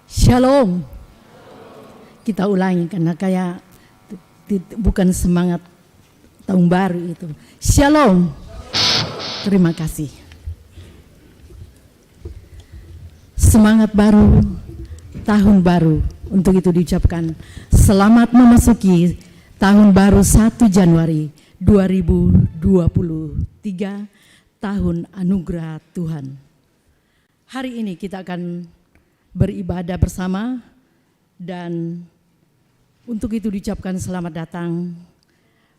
Shalom. Kita ulangi karena kayak bukan semangat tahun baru itu. Shalom. Terima kasih. Semangat baru, tahun baru. Untuk itu diucapkan selamat memasuki tahun baru 1 Januari 2023, tahun anugerah Tuhan. Hari ini kita akan beribadah bersama dan untuk itu diucapkan selamat datang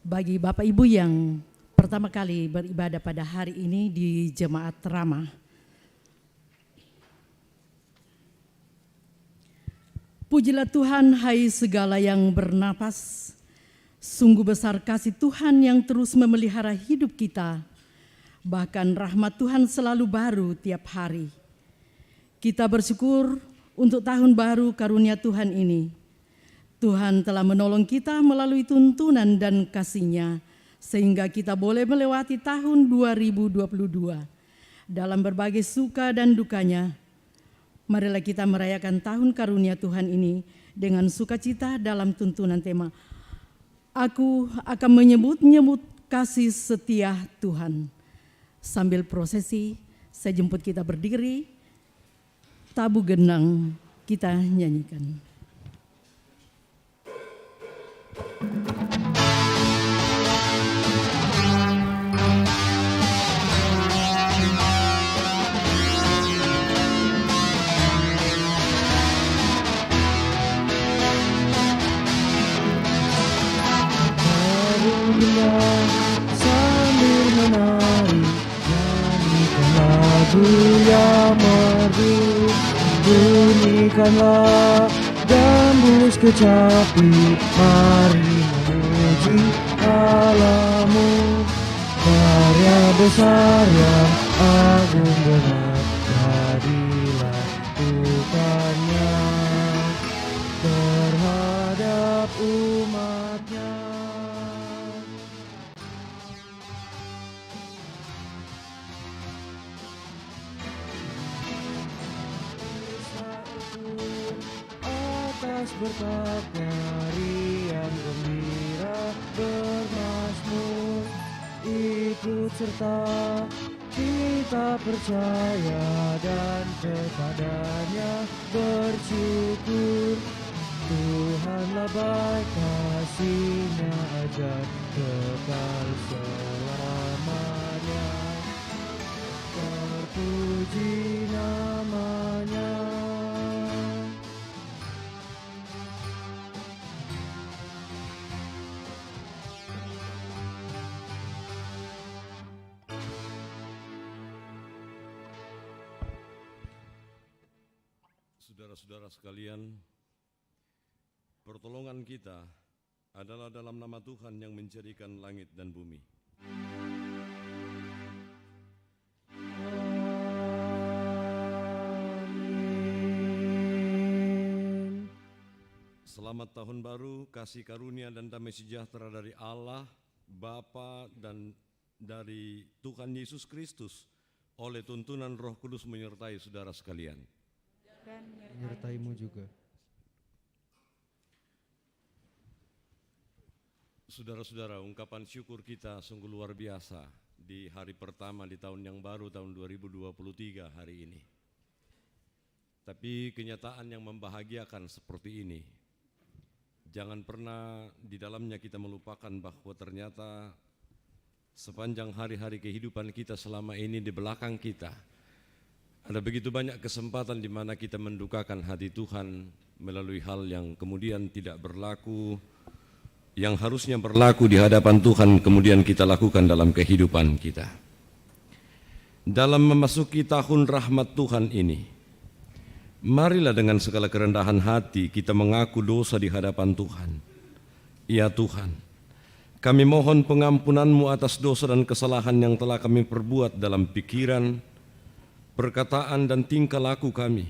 bagi Bapak Ibu yang pertama kali beribadah pada hari ini di Jemaat Ramah. Pujilah Tuhan, hai segala yang bernapas. Sungguh besar kasih Tuhan yang terus memelihara hidup kita. Bahkan rahmat Tuhan selalu baru tiap hari. Kita bersyukur untuk tahun baru karunia Tuhan ini. Tuhan telah menolong kita melalui tuntunan dan kasih-Nya, sehingga kita boleh melewati tahun 2022 dalam berbagai suka dan dukanya. Marilah kita merayakan tahun karunia Tuhan ini dengan sukacita dalam tuntunan tema, Aku akan menyebut-nyebut kasih setia Tuhan. Sambil prosesi, saya jemput kita berdiri, tabu gendang kita nyanyikan. Sambil menari, nyanyikan lagu yang merdu, bunyikanlah gambus kecapi, mari memuji Allahmu. Karya besar yang agung benar, jadilah Tuhannya terhadap umatnya. Atas berkatnya riang gembira bermazmur, ikut serta kita percaya dan kepadanya bersyukur. Tuhanlah baik, kasih-Nya ajaib kekal selamanya, terpuji namanya. Saudara-saudara sekalian, pertolongan kita adalah dalam nama Tuhan yang menjadikan langit dan bumi. Amin. Selamat tahun baru, kasih karunia dan damai sejahtera dari Allah, Bapa dan dari Tuhan Yesus Kristus oleh tuntunan Roh Kudus menyertai saudara sekalian. Dan menyertaimu juga. Saudara-saudara, ungkapan syukur kita sungguh luar biasa di hari pertama di tahun yang baru, tahun 2023 hari ini. Tapi kenyataan yang membahagiakan seperti ini, jangan pernah di dalamnya kita melupakan bahwa ternyata sepanjang hari-hari kehidupan kita selama ini di belakang kita, ada begitu banyak kesempatan di mana kita mendukakan hati Tuhan melalui hal yang kemudian tidak berlaku, yang harusnya berlaku di hadapan Tuhan kemudian kita lakukan dalam kehidupan kita. Dalam memasuki tahun rahmat Tuhan ini, marilah dengan segala kerendahan hati kita mengaku dosa di hadapan Tuhan. Ya Tuhan, kami mohon pengampunan-Mu atas dosa dan kesalahan yang telah kami perbuat dalam pikiran, perkataan dan tingkah laku kami.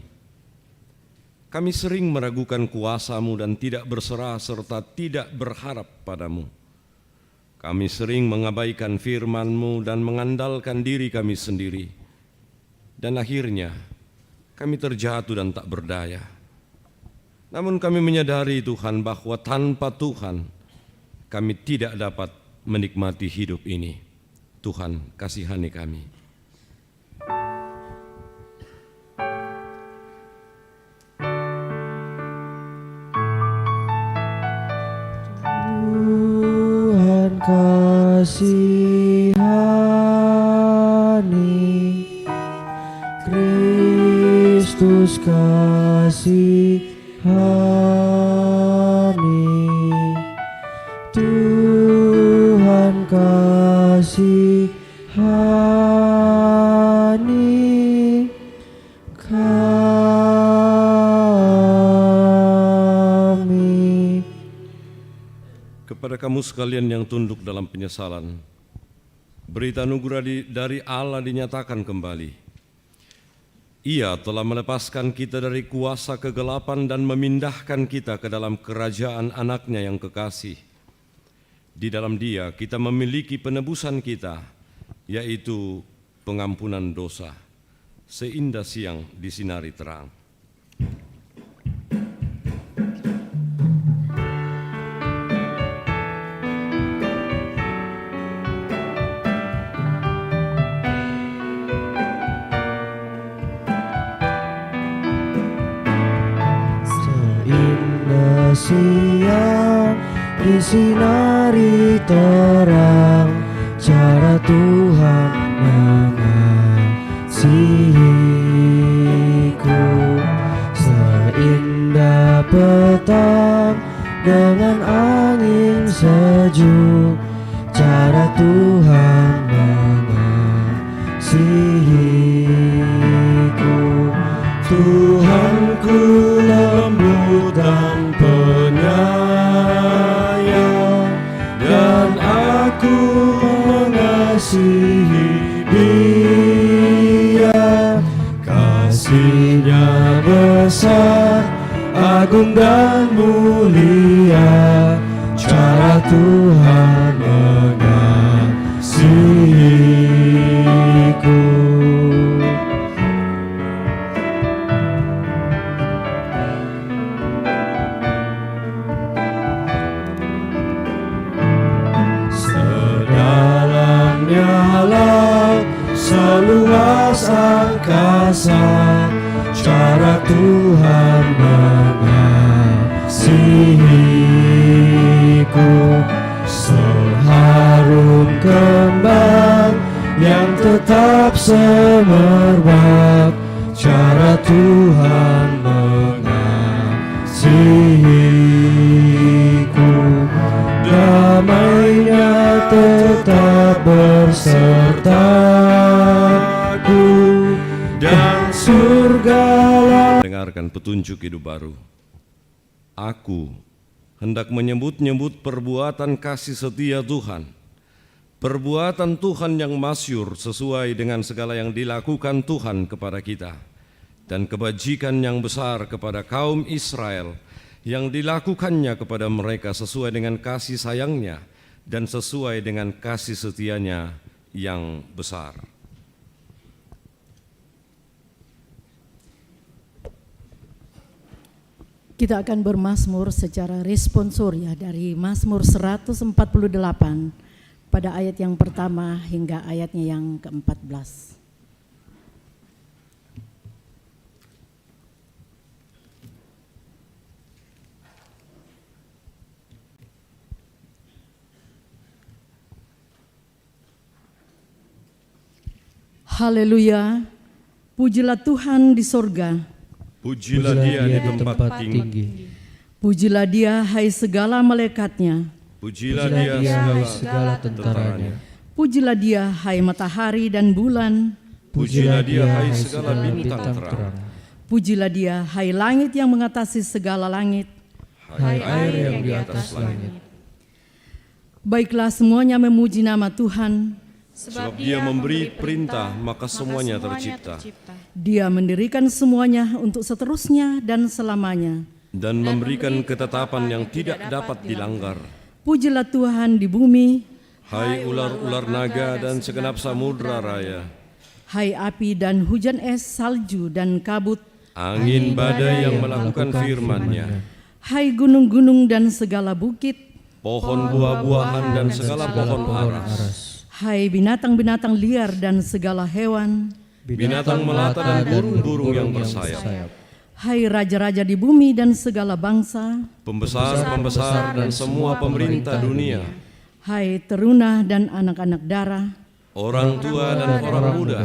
Kami sering meragukan kuasa-Mu dan tidak berserah serta tidak berharap pada-Mu. Kami sering mengabaikan firman-Mu dan mengandalkan diri kami sendiri. Dan akhirnya kami terjatuh dan tak berdaya. Namun kami menyadari Tuhan bahwa tanpa Tuhan kami tidak dapat menikmati hidup ini. Tuhan kasihani kami. Tuhan kasihani, Kristus kasihani, Tuhan kasihani kami. Kepada kamu sekalian yang tunduk dalam penyesalan, berita anugerah dari Allah dinyatakan kembali. Ia telah melepaskan kita dari kuasa kegelapan dan memindahkan kita ke dalam kerajaan anaknya yang kekasih. Di dalam Dia kita memiliki penebusan kita, yaitu pengampunan dosa, seindah siang disinari terang. Seindah siang disinari terang, cara Tuhan mengasihiku. Seindah petang dengan angin sejuk, cara Tuhan mengasihiku. Tuhanku lembut dan penyayang, dan aku mengasihi Dia. Kasih-Nya besar, agung dan mulia, cara Tuhan mengasihiku. Seluas angkasa, cara Tuhan mengasihiku. Seharum kembang yang tetap semerbak, cara Tuhan mengasihiku. Damai-Nya tetap bersertaku, dan surga. Dengarkan petunjuk hidup baru. Aku hendak menyebut-nyebut perbuatan kasih setia Tuhan, perbuatan Tuhan yang masyhur sesuai dengan segala yang dilakukan Tuhan kepada kita, dan kebajikan yang besar kepada kaum Israel yang dilakukannya kepada mereka sesuai dengan kasih sayang-Nya dan sesuai dengan kasih setia-Nya yang besar. Kita akan bermazmur secara responsor ya, dari Mazmur 148 pada ayat yang pertama hingga ayatnya yang ke-14. Haleluya, pujilah Tuhan di sorga. Pujilah Dia di tempat tinggi. Pujilah Dia hai segala malaikatnya. Pujilah Dia Dia segala tentaranya. Pujilah Dia hai matahari dan bulan. Pujilah Dia hai segala bintang terang. Pujilah Dia hai langit yang mengatasi segala langit. Hai air yang di atas langit. Baiklah semuanya memuji nama Tuhan. Sebab Dia memberi perintah, maka semuanya tercipta. Dia mendirikan semuanya untuk seterusnya dan selamanya. Dan memberikan ketetapan yang tidak dapat dilanggar. Pujilah Tuhan di bumi. Hai ular-ular naga dan segenap samudra raya. Hai api dan hujan es, salju dan kabut. angin badai yang melakukan firman-Nya, Hai gunung-gunung dan segala bukit, pohon buah-buahan dan segala pohon aras, hai binatang-binatang liar dan segala hewan, binatang melata dan burung-burung yang bersayap, hai raja-raja di bumi dan segala bangsa, pembesar-pembesar dan semua pemerintah dunia, hai teruna dan anak-anak darah, orang tua dan orang muda,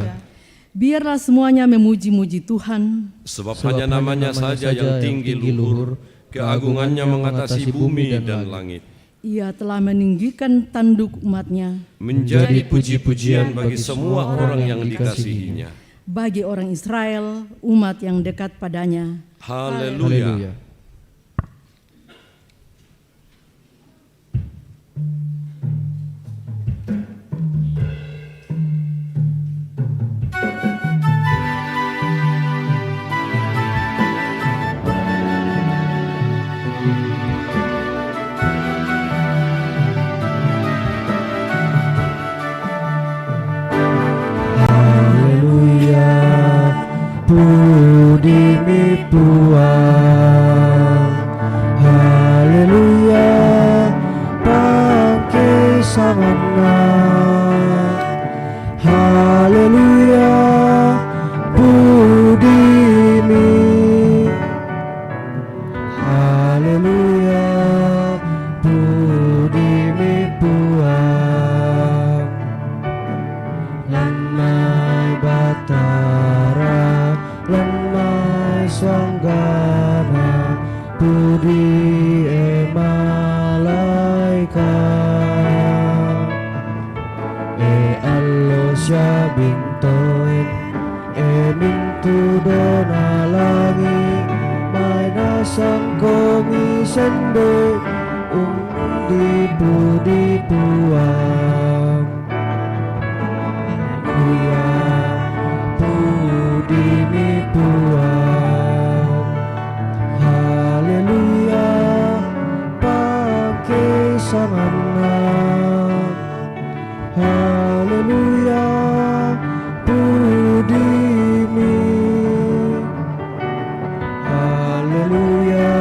biarlah semuanya memuji-muji Tuhan, sebab hanya namanya saja yang tinggi luhur, keagungannya mengatasi bumi dan langit. Ia telah meninggikan tanduk umat-Nya, Menjadi puji-pujian bagi semua orang yang dikasihinya. bagi orang Israel, umat yang dekat padanya. Haleluya. Haleluya, puji mi Tuhan. Haleluya, pakai samana. Haleluya, puji mi. Haleluya, puji mi Tuhan. Lanai batara, lanai swanggana, pudi malaikat. Allo syabintoin, mintu dona lagi, may nasang komi sende, pudi puang. Haleluya, puji mi Tuhan. Haleluya, pakai samana. Haleluya, puji mi. Haleluya,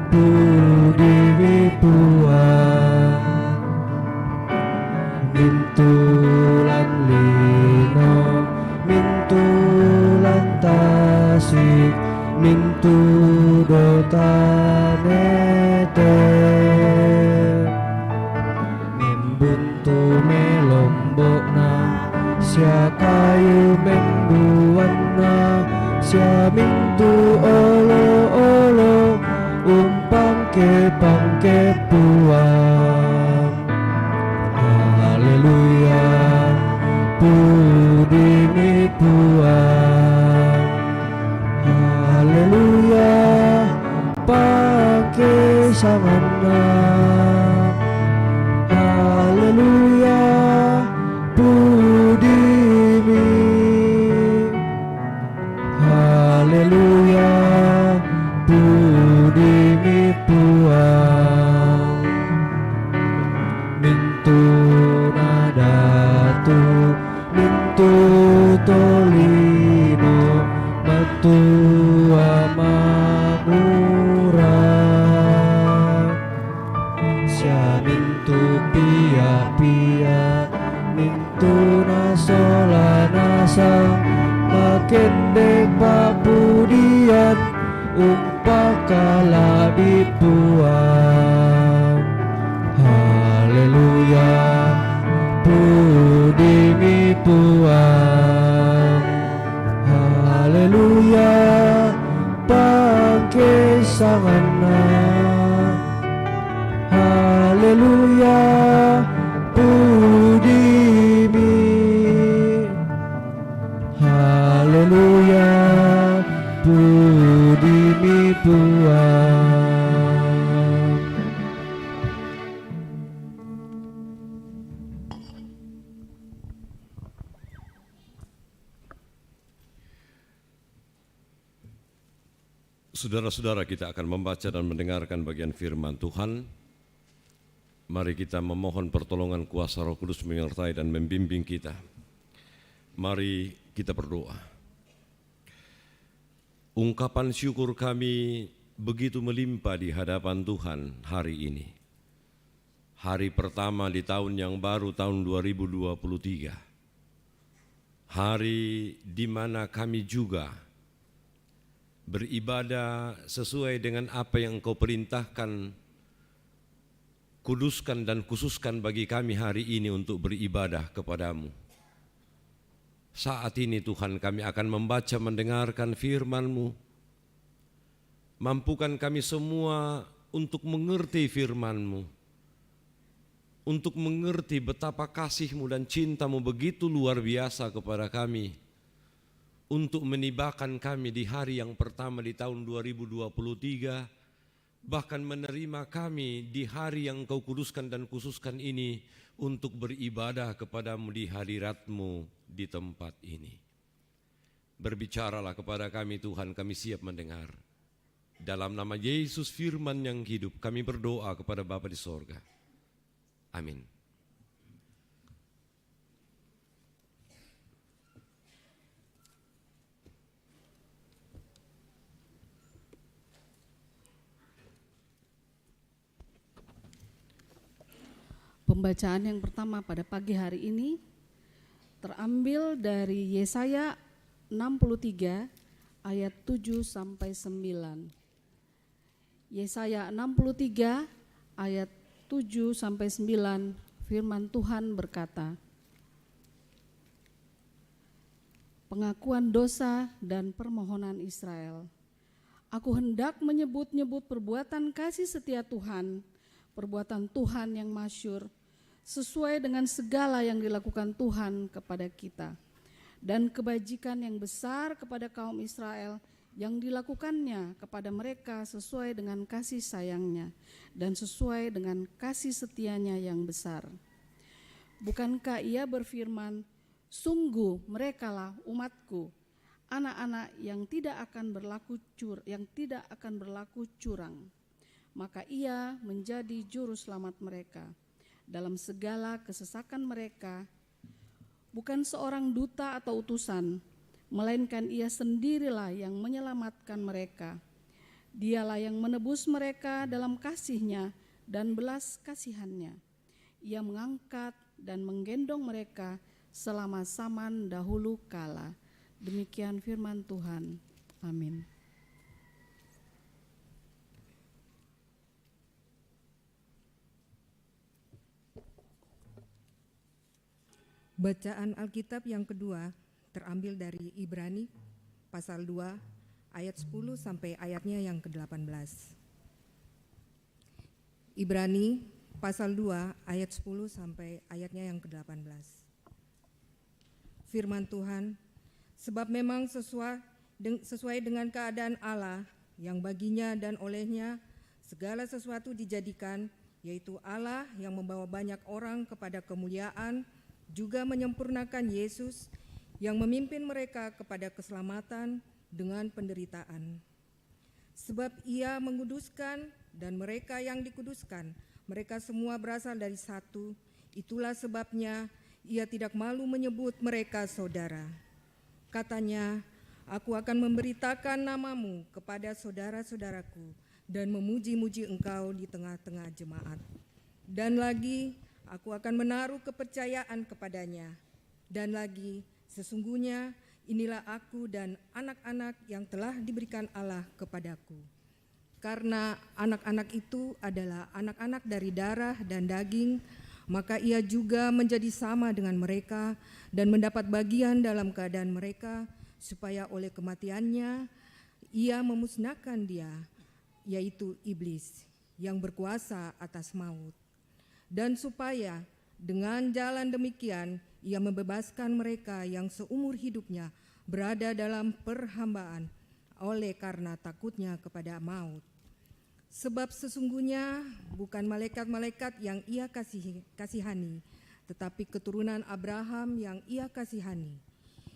puji mi Tuhan. Mintulan lino, mintulan tasik, mintu dotanete. Membuntu melombokna, sia kayu membuana, sia mintu olo-olo, pangke puang. Haleluya, puji mi Tuhan. Haleluya, pakai samana. Haleluya, puji mi. Haleluya, puji mi Tuhan. Mintu nadatu, mintu tolino, matu amagura. Sia mintu pia-pia, mintu nasola nasang, makende papudian, umpakala dipuang. Haleluya, puji mi Tuhan. Haleluya, pakai samana. Haleluya, puji mi. Haleluya, puji mi Tuhan. Saudara-saudara, kita akan membaca dan mendengarkan bagian firman Tuhan. Mari kita memohon pertolongan kuasa Roh Kudus menyertai dan membimbing kita. Mari kita berdoa. ungkapan syukur kami begitu melimpah di hadapan Tuhan hari ini. Hari pertama di tahun yang baru, tahun 2023. Hari di mana kami juga beribadah sesuai dengan apa yang Engkau perintahkan, kuduskan dan khususkan bagi kami hari ini untuk beribadah kepadamu. Saat ini Tuhan, kami akan membaca mendengarkan firman-Mu. Mampukan kami semua untuk mengerti firman-Mu, untuk mengerti betapa kasih-Mu dan cinta-Mu begitu luar biasa kepada kami, untuk menibakan kami di hari yang pertama di tahun 2023, bahkan menerima kami di hari yang Kau kuduskan dan khususkan ini untuk beribadah kepadamu di hadirat-Mu di tempat ini. Berbicaralah kepada kami Tuhan, kami siap mendengar. Dalam nama Yesus firman yang hidup, kami berdoa kepada Bapa di sorga. Amin. Pembacaan yang pertama pada pagi hari ini terambil dari Yesaya 63 ayat 7 sampai 9. Yesaya 63 ayat 7 sampai 9, firman Tuhan berkata, pengakuan dosa dan permohonan Israel. Aku hendak menyebut-nyebut perbuatan kasih setia Tuhan, perbuatan Tuhan yang masyhur, sesuai dengan segala yang dilakukan Tuhan kepada kita, dan kebajikan yang besar kepada kaum Israel yang dilakukannya kepada mereka sesuai dengan kasih sayangnya dan sesuai dengan kasih setianya yang besar. Bukankah Ia berfirman, sungguh merekalah umatku, anak-anak yang tidak akan berlaku curang. Maka Ia menjadi juru selamat mereka dalam segala kesesakan mereka, bukan seorang duta atau utusan, melainkan Ia sendirilah yang menyelamatkan mereka. Dialah yang menebus mereka dalam kasih-Nya dan belas kasihan-Nya. Ia mengangkat dan menggendong mereka selama zaman dahulu kala. Demikian firman Tuhan. Amin. Bacaan Alkitab yang kedua terambil dari Ibrani pasal 2 ayat 10 sampai ayatnya yang ke-18. Ibrani pasal 2 ayat 10 sampai ayatnya yang ke-18. Firman Tuhan, sebab memang sesuai dengan keadaan Allah yang baginya dan olehnya segala sesuatu dijadikan, yaitu Allah yang membawa banyak orang kepada kemuliaan, juga menyempurnakan Yesus yang memimpin mereka kepada keselamatan dengan penderitaan. Sebab Ia menguduskan dan mereka yang dikuduskan, mereka semua berasal dari satu. Itulah sebabnya Ia tidak malu menyebut mereka saudara. Katanya, aku akan memberitakan namamu kepada saudara-saudaraku dan memuji-muji engkau di tengah-tengah jemaat. Dan lagi, aku akan menaruh kepercayaan kepadanya. Dan lagi, sesungguhnya inilah aku dan anak-anak yang telah diberikan Allah kepadaku. Karena anak-anak itu adalah anak-anak dari darah dan daging, maka Ia juga menjadi sama dengan mereka dan mendapat bagian dalam keadaan mereka, supaya oleh kematiannya Ia memusnahkan dia, yaitu iblis, yang berkuasa atas maut. Dan supaya dengan jalan demikian Ia membebaskan mereka yang seumur hidupnya berada dalam perhambaan oleh karena takutnya kepada maut. Sebab sesungguhnya bukan malaikat-malaikat yang Ia kasihani, tetapi keturunan Abraham yang Ia kasihani.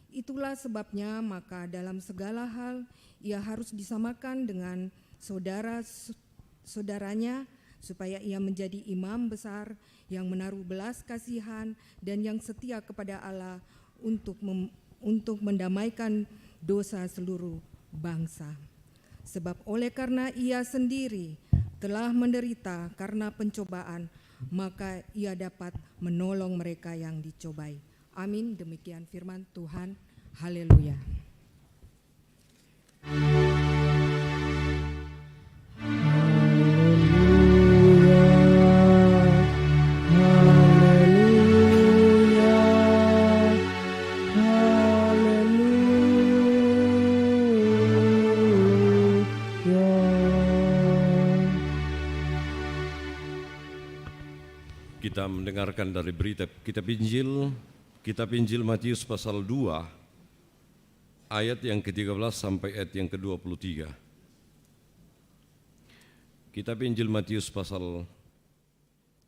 Itulah sebabnya maka dalam segala hal Ia harus disamakan dengan saudara-saudaranya, supaya Ia menjadi imam besar yang menaruh belas kasihan dan yang setia kepada Allah untuk mendamaikan dosa seluruh bangsa. Sebab oleh karena ia sendiri telah menderita karena pencobaan, maka ia dapat menolong mereka yang dicobai. Amin. Demikian firman Tuhan. Haleluya. Kita mendengarkan dari berita Kitab Injil Matius pasal 2 ayat yang ke-13 sampai ayat yang ke-23. Kitab Injil Matius pasal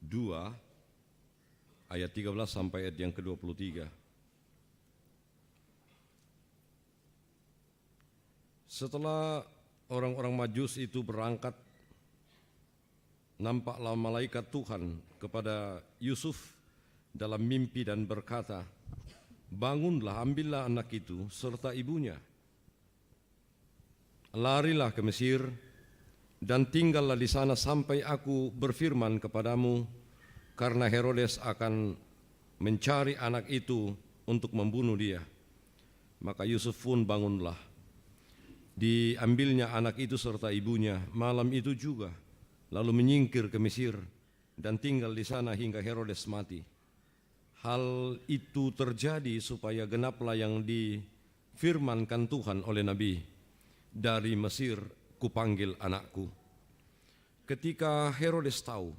2 ayat 13 sampai ayat yang ke-23. Setelah orang-orang Majus itu berangkat, nampaklah malaikat Tuhan kepada Yusuf dalam mimpi dan berkata, "Bangunlah, ambillah anak itu serta ibunya. Larilah ke Mesir dan tinggallah di sana sampai aku berfirman kepadamu, karena Herodes akan mencari anak itu untuk membunuh dia." Maka Yusuf pun bangunlah. Diambilnya anak itu serta ibunya malam itu juga, lalu menyingkir ke Mesir dan tinggal di sana hingga Herodes mati. Hal itu terjadi supaya genaplah yang difirmankan Tuhan oleh Nabi, "Dari Mesir kupanggil anakku." Ketika Herodes tahu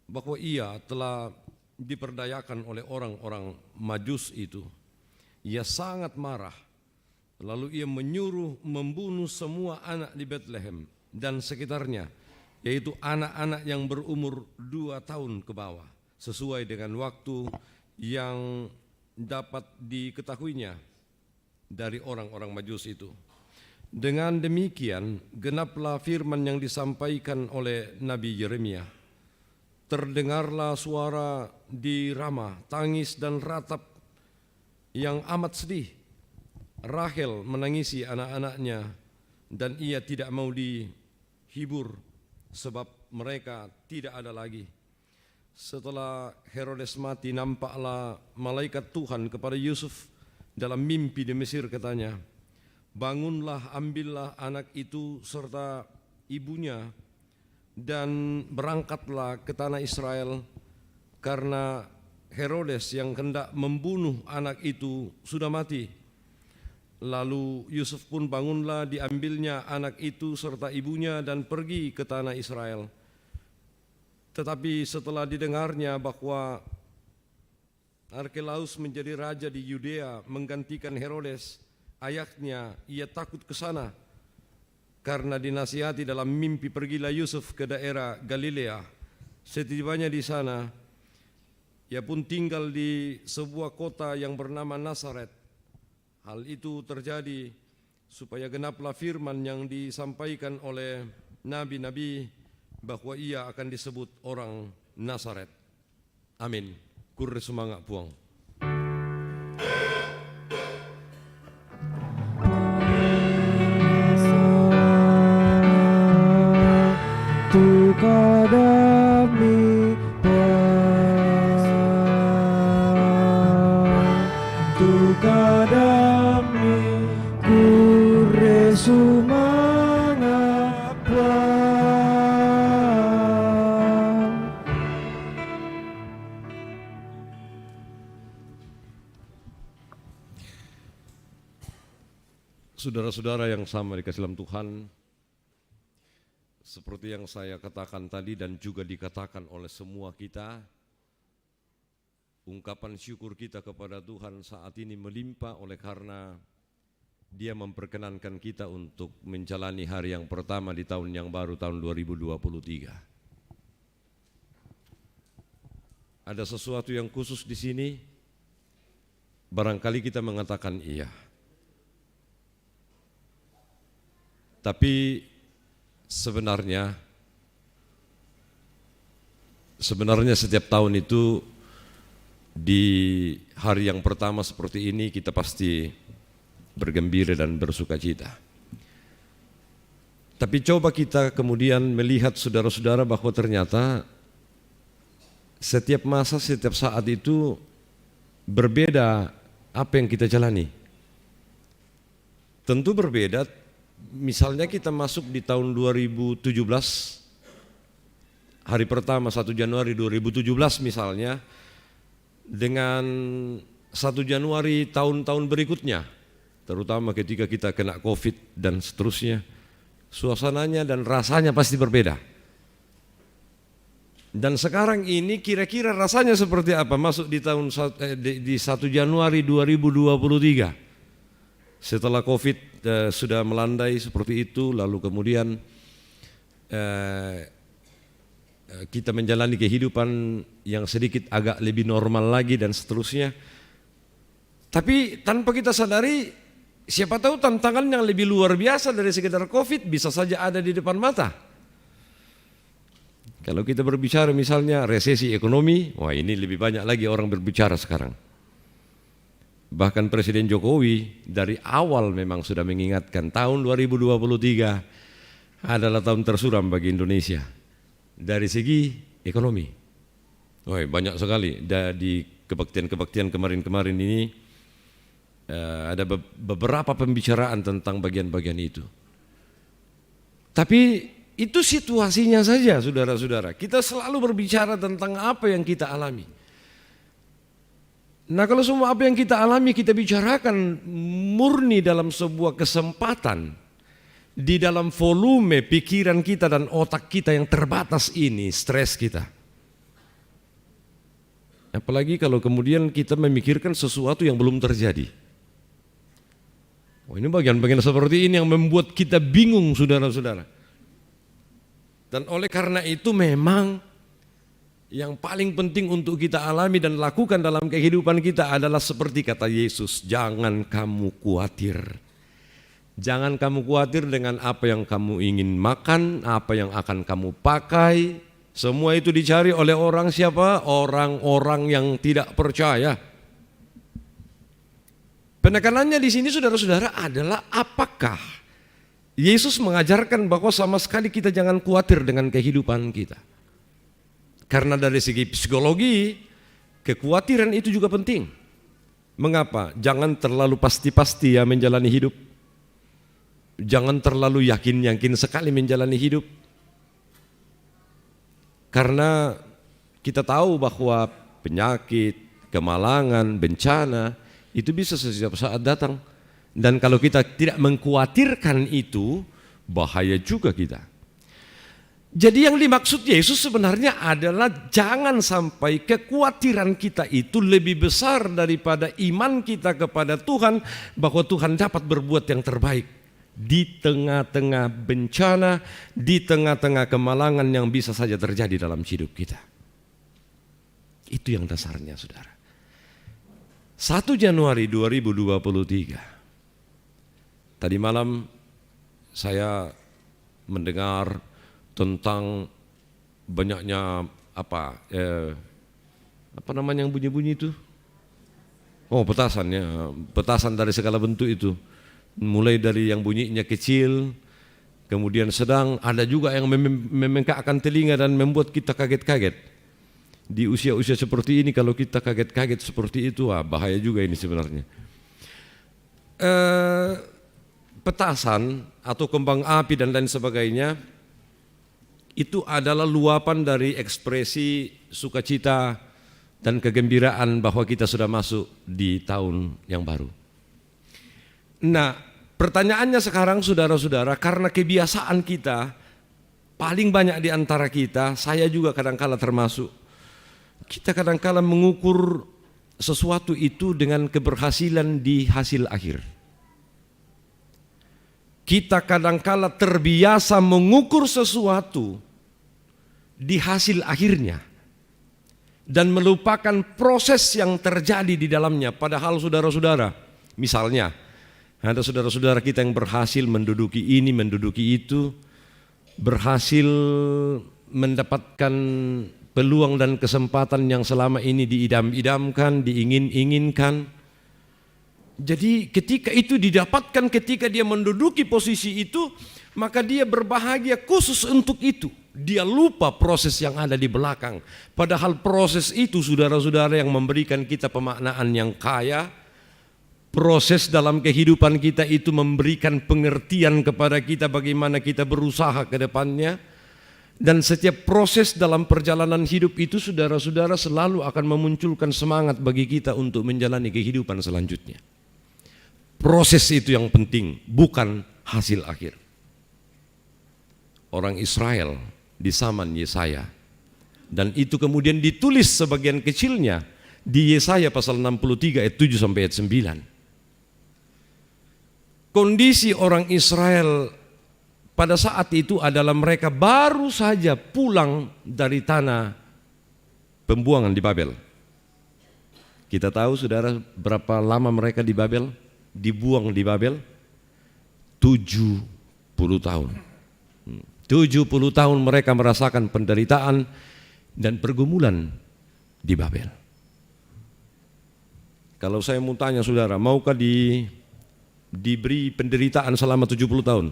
bahwa ia telah diperdayakan oleh orang-orang Majus itu, ia sangat marah. Lalu ia menyuruh membunuh semua anak di Betlehem dan sekitarnya, yaitu anak-anak yang berumur 2 tahun ke bawah, sesuai dengan waktu yang dapat diketahuinya dari orang-orang Majus itu. Dengan demikian, genaplah firman yang disampaikan oleh Nabi Yeremia. Terdengarlah suara di Rama, tangis dan ratap yang amat sedih. Rahel menangisi anak-anaknya dan ia tidak mau dihibur, sebab mereka tidak ada lagi. Setelah Herodes mati, nampaklah malaikat Tuhan kepada Yusuf dalam mimpi di Mesir, katanya, "Bangunlah, ambillah anak itu serta ibunya dan berangkatlah ke tanah Israel, karena Herodes yang hendak membunuh anak itu sudah mati." Lalu Yusuf pun bangunlah, diambilnya anak itu serta ibunya dan pergi ke tanah Israel. Tetapi setelah didengarnya bahwa Arkelaus menjadi raja di Yudea menggantikan Herodes, ayahnya, ia takut ke sana. Karena dinasihati dalam mimpi, pergilah Yusuf ke daerah Galilea. Setibanya di sana, ia pun tinggal di sebuah kota yang bernama Nazaret. Hal itu terjadi supaya genaplah firman yang disampaikan oleh nabi-nabi bahwa ia akan disebut orang Nazaret. Amin. Kurre semangat puang. Tu kadami tu kadami kurre sumanga Saudara-saudara yang sama dikasih dalam Tuhan, seperti yang saya katakan tadi dan juga dikatakan oleh semua kita, ungkapan syukur kita kepada Tuhan saat ini melimpah oleh karena Dia memperkenankan kita untuk menjalani hari yang pertama di tahun yang baru, tahun 2023. Ada sesuatu yang khusus di sini? Barangkali kita mengatakan iya. Tapi sebenarnya setiap tahun itu di hari yang pertama seperti ini kita pasti bergembira dan bersukacita. Tapi coba kita kemudian melihat saudara-saudara bahwa ternyata setiap masa, setiap saat itu berbeda apa yang kita jalani. Tentu berbeda, misalnya kita masuk di tahun 2017, hari pertama 1 Januari 2017 misalnya, dengan 1 Januari tahun-tahun berikutnya, terutama ketika kita kena COVID dan seterusnya, suasananya dan rasanya pasti berbeda. Dan sekarang ini kira-kira rasanya seperti apa masuk di tahun di 1 Januari 2023. Setelah COVID sudah melandai seperti itu, lalu kemudian kita menjalani kehidupan yang sedikit agak lebih normal lagi dan seterusnya. Tapi tanpa kita sadari, siapa tahu tantangan yang lebih luar biasa dari sekedar COVID bisa saja ada di depan mata. Kalau kita berbicara misalnya resesi ekonomi, wah ini lebih banyak lagi orang berbicara sekarang. Bahkan Presiden Jokowi dari awal memang sudah mengingatkan tahun 2023 adalah tahun tersuram bagi Indonesia dari segi ekonomi. Wah banyak sekali di kebaktian-kebaktian kemarin-kemarin ini. Ada beberapa pembicaraan tentang bagian-bagian itu. Tapi itu situasinya saja saudara-saudara. Kita selalu berbicara tentang apa yang kita alami. Nah kalau semua apa yang kita alami kita bicarakan murni dalam sebuah kesempatan, di dalam volume pikiran kita dan otak kita yang terbatas ini, stres kita. Apalagi kalau kemudian kita memikirkan sesuatu yang belum terjadi. Oh, ini bagian-bagian seperti ini yang membuat kita bingung saudara-saudara. Dan oleh karena itu memang yang paling penting untuk kita alami dan lakukan dalam kehidupan kita adalah seperti kata Yesus, jangan kamu khawatir. Jangan kamu khawatir dengan apa yang kamu ingin makan, apa yang akan kamu pakai. Semua itu dicari oleh orang siapa? Orang-orang yang tidak percaya. Penekanannya di sini saudara-saudara adalah apakah Yesus mengajarkan bahwa sama sekali kita jangan khawatir dengan kehidupan kita. Karena dari segi psikologi, kekhawatiran itu juga penting. Mengapa? Jangan terlalu pasti-pasti ya menjalani hidup. Jangan terlalu yakin-yakin sekali menjalani hidup. Karena kita tahu bahwa penyakit, kemalangan, bencana itu bisa setiap saat datang. Dan kalau kita tidak mengkhawatirkan itu, bahaya juga kita. Jadi yang dimaksud Yesus sebenarnya adalah jangan sampai kekhawatiran kita itu lebih besar daripada iman kita kepada Tuhan, bahwa Tuhan dapat berbuat yang terbaik di tengah-tengah bencana, di tengah-tengah kemalangan yang bisa saja terjadi dalam hidup kita. Itu yang dasarnya saudara. 1 Januari 2023. Tadi malam saya mendengar tentang banyaknya apa namanya yang bunyi-bunyi itu? Oh, petasan ya, petasan dari segala bentuk itu. Mulai dari yang bunyinya kecil, kemudian sedang, ada juga yang memengkakkan telinga dan membuat kita kaget-kaget. Di usia-usia seperti ini kalau kita kaget-kaget seperti itu, bahaya juga ini sebenarnya. Petasan atau kembang api dan lain sebagainya itu adalah luapan dari ekspresi sukacita dan kegembiraan bahwa kita sudah masuk di tahun yang baru. Nah, pertanyaannya sekarang saudara-saudara, karena kebiasaan kita, paling banyak di antara kita, saya juga kadang-kala termasuk, kita kadang-kala mengukur sesuatu itu dengan keberhasilan di hasil akhir. Kita kadang-kala terbiasa mengukur sesuatu di hasil akhirnya dan melupakan proses yang terjadi di dalamnya. Padahal saudara-saudara, misalnya ada saudara-saudara kita yang berhasil menduduki ini, menduduki itu, berhasil mendapatkan peluang dan kesempatan yang selama ini diidam-idamkan, diingin-inginkan. Jadi ketika itu didapatkan, ketika dia menduduki posisi itu, maka dia berbahagia khusus untuk itu. Dia lupa proses yang ada di belakang. Padahal proses itu, saudara-saudara, yang memberikan kita pemaknaan yang kaya. Proses dalam kehidupan kita itu memberikan pengertian kepada kita bagaimana kita berusaha ke depannya. Dan setiap proses dalam perjalanan hidup itu, saudara-saudara, selalu akan memunculkan semangat bagi kita untuk menjalani kehidupan selanjutnya. Proses itu yang penting, bukan hasil akhir. Orang Israel di zaman Yesaya, dan itu kemudian ditulis sebagian kecilnya di Yesaya pasal 63 ayat 7 sampai ayat 9. Kondisi orang Israel pada saat itu adalah mereka baru saja pulang dari tanah pembuangan di Babel. Kita tahu, saudara, berapa lama mereka di Babel, dibuang di Babel? 70 tahun. 70 tahun mereka merasakan penderitaan dan pergumulan di Babel. Kalau saya mau tanya saudara, maukah diberi penderitaan selama 70 tahun?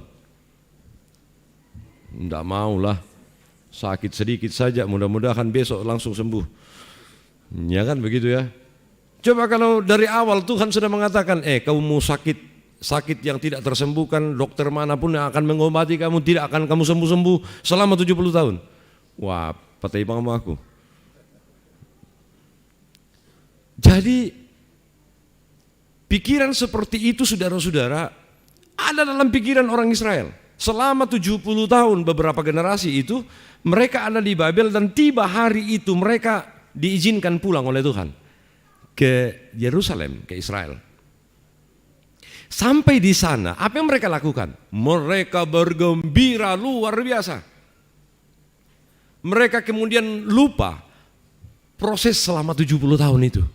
Tidak maulah, sakit sedikit saja, mudah-mudahan besok langsung sembuh. Ya kan begitu ya. Coba kalau dari awal Tuhan sudah mengatakan, kamu mau sakit yang tidak tersembuhkan, dokter manapun yang akan mengobati kamu tidak akan kamu sembuh-sembuh selama 70 tahun. Wah, patai bang sama aku. Jadi pikiran seperti itu, saudara-saudara, ada dalam pikiran orang Israel. Selama 70 tahun beberapa generasi itu mereka ada di Babel, dan tiba hari itu mereka diizinkan pulang oleh Tuhan ke Yerusalem, ke Israel. Sampai di sana, apa yang mereka lakukan? Mereka bergembira luar biasa. Mereka kemudian lupa proses selama 70 tahun itu.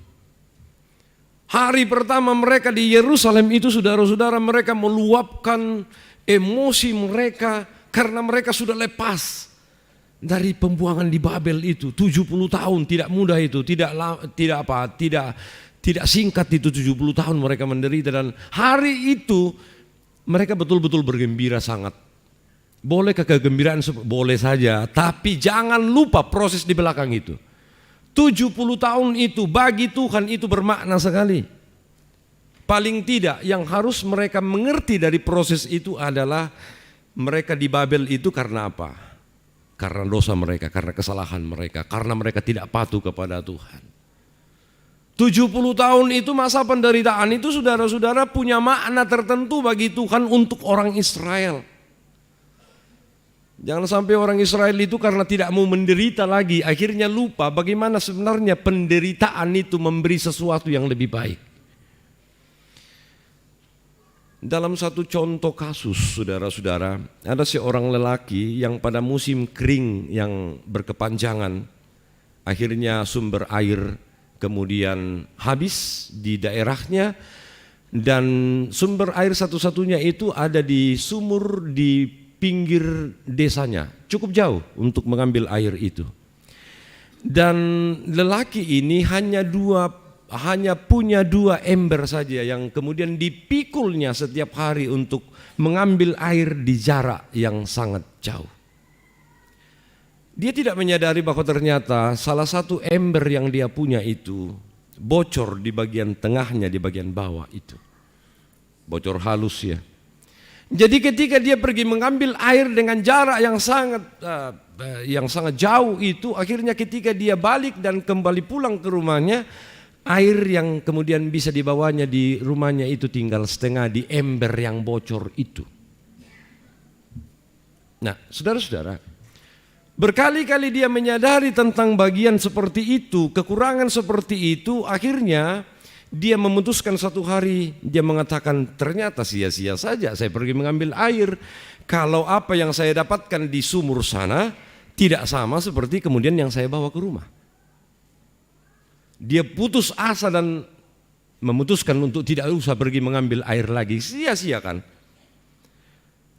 Hari pertama mereka di Yerusalem itu, saudara-saudara, mereka meluapkan emosi mereka karena mereka sudah lepas dari pembuangan di Babel itu. 70 tahun tidak mudah itu, tidak singkat itu. 70 tahun mereka menderita, dan hari itu mereka betul-betul bergembira sangat. Bolehkah kegembiraan? Boleh saja, tapi jangan lupa proses di belakang itu. 70 tahun itu bagi Tuhan itu bermakna sekali. Paling tidak yang harus mereka mengerti dari proses itu adalah mereka di Babel itu karena apa? Karena dosa mereka, karena kesalahan mereka, karena mereka tidak patuh kepada Tuhan. 70 tahun itu masa penderitaan itu, saudara-saudara, punya makna tertentu bagi Tuhan untuk orang Israel. Jangan sampai orang Israel itu karena tidak mau menderita lagi, akhirnya lupa bagaimana sebenarnya penderitaan itu memberi sesuatu yang lebih baik. Dalam satu contoh kasus, saudara-saudara, ada seorang lelaki yang pada musim kering yang berkepanjangan, akhirnya sumber air kemudian habis di daerahnya, dan sumber air satu-satunya itu ada di sumur di pinggir desanya, cukup jauh untuk mengambil air itu. Dan lelaki ini hanya punya 2 ember saja yang kemudian dipikulnya setiap hari untuk mengambil air di jarak yang sangat jauh. Dia tidak menyadari bahwa ternyata salah satu ember yang dia punya itu bocor di bagian tengahnya, di bagian bawah itu. Bocor halus ya. Jadi ketika dia pergi mengambil air dengan jarak yang sangat jauh itu, akhirnya ketika dia balik dan kembali pulang ke rumahnya, air yang kemudian bisa dibawanya di rumahnya itu tinggal setengah di ember yang bocor itu. Nah, saudara-saudara, berkali-kali dia menyadari tentang bagian seperti itu, kekurangan seperti itu, akhirnya dia memutuskan satu hari, dia mengatakan, ternyata sia-sia saja saya pergi mengambil air kalau apa yang saya dapatkan di sumur sana tidak sama seperti kemudian yang saya bawa ke rumah. Dia putus asa dan memutuskan untuk tidak usah pergi mengambil air lagi. Sia-sia kan?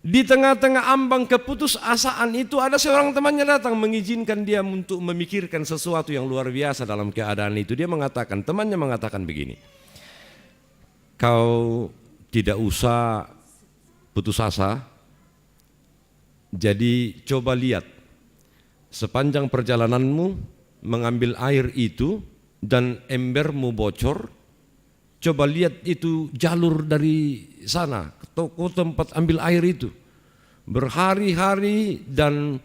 Di tengah-tengah ambang keputusasaan itu ada seorang temannya datang mengizinkan dia untuk memikirkan sesuatu yang luar biasa dalam keadaan itu. Temannya mengatakan begini, kau tidak usah putus asa, Jadi coba lihat, sepanjang perjalananmu mengambil air itu dan embermu bocor, coba lihat itu jalur dari sana ke toko tempat ambil air itu. Berhari-hari dan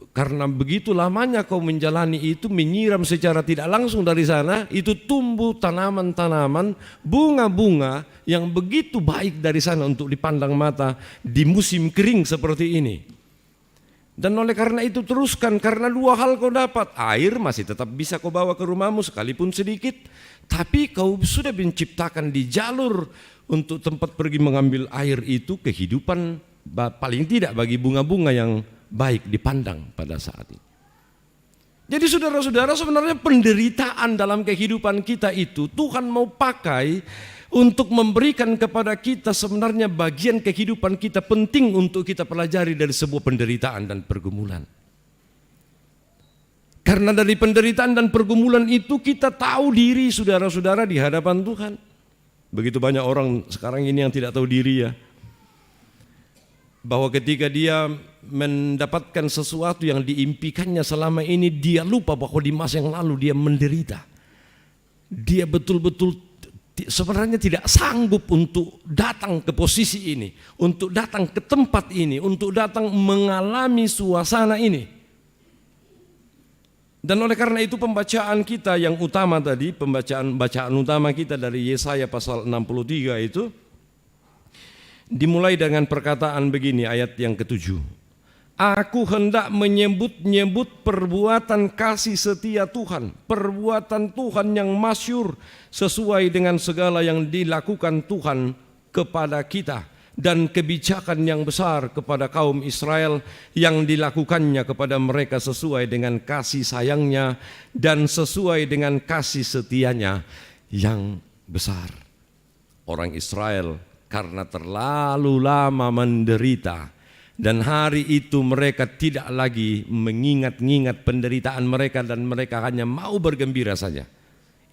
karena begitu lamanya kau menjalani itu, menyiram secara tidak langsung dari sana, itu tumbuh tanaman-tanaman, bunga-bunga yang begitu baik dari sana untuk dipandang mata di musim kering seperti ini. Dan oleh karena itu teruskan, karena dua hal kau dapat. Air masih tetap bisa kau bawa ke rumahmu sekalipun sedikit, tapi kau sudah menciptakan di jalur untuk tempat pergi mengambil air itu kehidupan paling tidak bagi bunga-bunga yang baik dipandang pada saat ini. Jadi saudara-saudara, sebenarnya penderitaan dalam kehidupan kita itu Tuhan mau pakai untuk memberikan kepada kita sebenarnya bagian kehidupan kita penting untuk kita pelajari dari sebuah penderitaan dan pergumulan. Karena dari penderitaan dan pergumulan itu kita tahu diri saudara-saudara di hadapan Tuhan. Begitu banyak orang sekarang ini yang tidak tahu diri ya. Bahwa ketika dia mendapatkan sesuatu yang diimpikannya selama ini, dia lupa bahwa di masa yang lalu dia menderita. Dia betul-betul sebenarnya tidak sanggup untuk datang ke posisi ini, untuk datang ke tempat ini, untuk datang mengalami suasana ini. Dan oleh karena itu pembacaan kita yang utama tadi, bacaan utama kita dari Yesaya pasal 63 itu dimulai dengan perkataan begini, ayat yang ke-7. Aku hendak menyebut-nyebut perbuatan kasih setia Tuhan, perbuatan Tuhan yang masyhur sesuai dengan segala yang dilakukan Tuhan kepada kita, dan kebijakan yang besar kepada kaum Israel yang dilakukannya kepada mereka sesuai dengan kasih sayangnya dan sesuai dengan kasih setianya yang besar. Orang Israel karena terlalu lama menderita, dan hari itu mereka tidak lagi mengingat-ingat penderitaan mereka dan mereka hanya mau bergembira saja.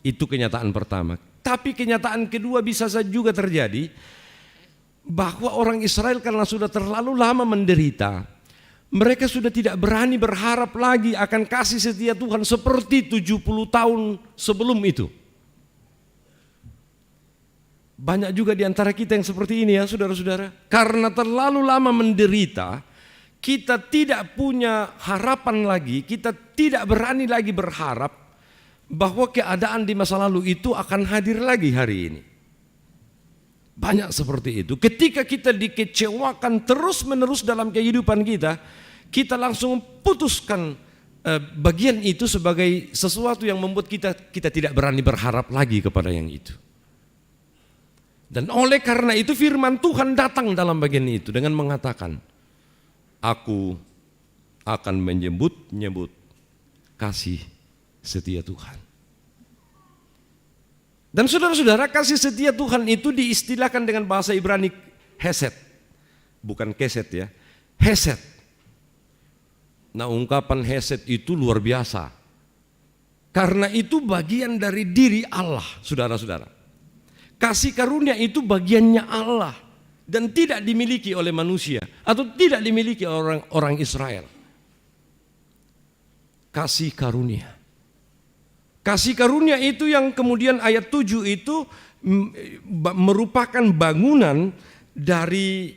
Itu kenyataan pertama. Tapi kenyataan kedua bisa saja juga terjadi, bahwa orang Israel karena sudah terlalu lama menderita, mereka sudah tidak berani berharap lagi akan kasih setia Tuhan seperti 70 tahun sebelum itu. Banyak juga di antara kita yang seperti ini ya saudara-saudara. Karena terlalu lama menderita, kita tidak punya harapan lagi, kita tidak berani lagi berharap bahwa keadaan di masa lalu itu akan hadir lagi hari ini. Banyak seperti itu. Ketika kita dikecewakan terus-menerus dalam kehidupan kita, kita langsung putuskan bagian itu sebagai sesuatu yang membuat kita tidak berani berharap lagi kepada yang itu. Dan oleh karena itu firman Tuhan datang dalam bagian itu dengan mengatakan, aku akan menyebut-nyebut kasih setia Tuhan. Dan saudara-saudara, kasih setia Tuhan itu diistilahkan dengan bahasa Ibrani hesed. Bukan keset ya, hesed. Nah, ungkapan hesed itu luar biasa. Karena itu bagian dari diri Allah, saudara-saudara. Kasih karunia itu bagiannya Allah dan tidak dimiliki oleh manusia atau tidak dimiliki orang Israel. Kasih karunia. Kasih karunia itu yang kemudian ayat 7 itu merupakan bangunan dari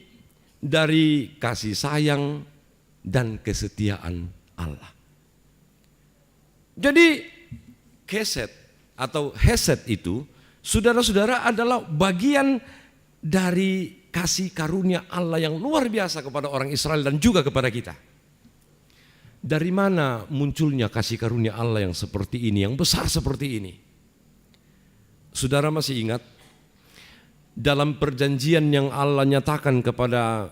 kasih sayang dan kesetiaan Allah. Jadi keset atau hesed itu, saudara-saudara, adalah bagian dari kasih karunia Allah yang luar biasa kepada orang Israel dan juga kepada kita. Dari mana munculnya kasih karunia Allah yang seperti ini, yang besar seperti ini? Saudara masih ingat dalam perjanjian yang Allah nyatakan kepada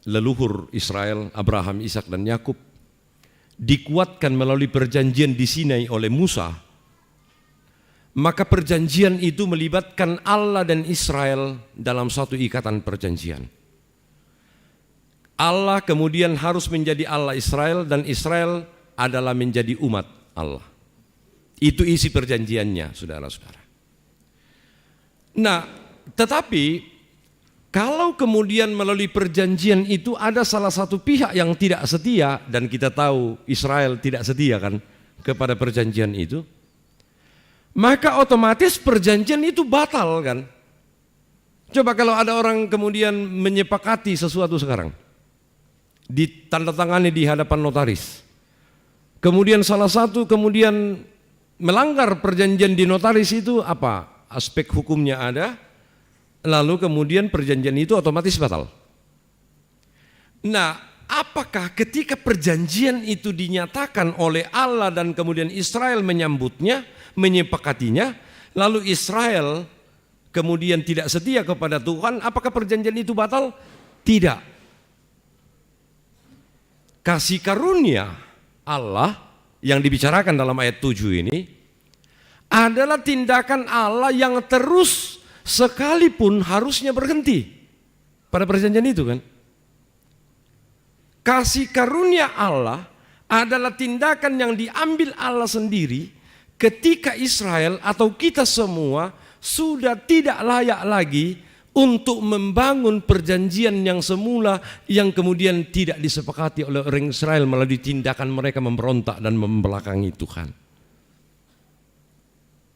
leluhur Israel, Abraham, Ishak dan Yakub, dikuatkan melalui perjanjian di Sinai oleh Musa. Maka perjanjian itu melibatkan Allah dan Israel dalam satu ikatan perjanjian. Allah kemudian harus menjadi Allah Israel dan Israel adalah menjadi umat Allah. Itu isi perjanjiannya, saudara-saudara. Nah, tetapi Kalau kemudian melalui perjanjian itu ada salah satu pihak yang tidak setia, dan kita tahu Israel tidak setia kan kepada perjanjian itu, maka otomatis perjanjian itu batal kan. Coba kalau ada orang kemudian menyepakati sesuatu sekarang, ditandatangani di hadapan notaris, kemudian salah satu kemudian melanggar perjanjian di notaris itu, apa aspek hukumnya ada, lalu kemudian perjanjian itu otomatis batal. Nah, apakah ketika perjanjian itu dinyatakan oleh Allah dan kemudian Israel menyambutnya, menyepakatinya, lalu Israel kemudian tidak setia kepada Tuhan, apakah perjanjian itu batal? Tidak. Kasih karunia Allah yang dibicarakan dalam ayat 7 ini adalah tindakan Allah yang terus sekalipun harusnya berhenti pada perjanjian itu kan. Kasih karunia Allah adalah tindakan yang diambil Allah sendiri ketika Israel atau kita semua sudah tidak layak lagi untuk membangun perjanjian yang semula yang kemudian tidak disepakati oleh orang Israel melalui tindakan mereka memberontak dan membelakangi Tuhan.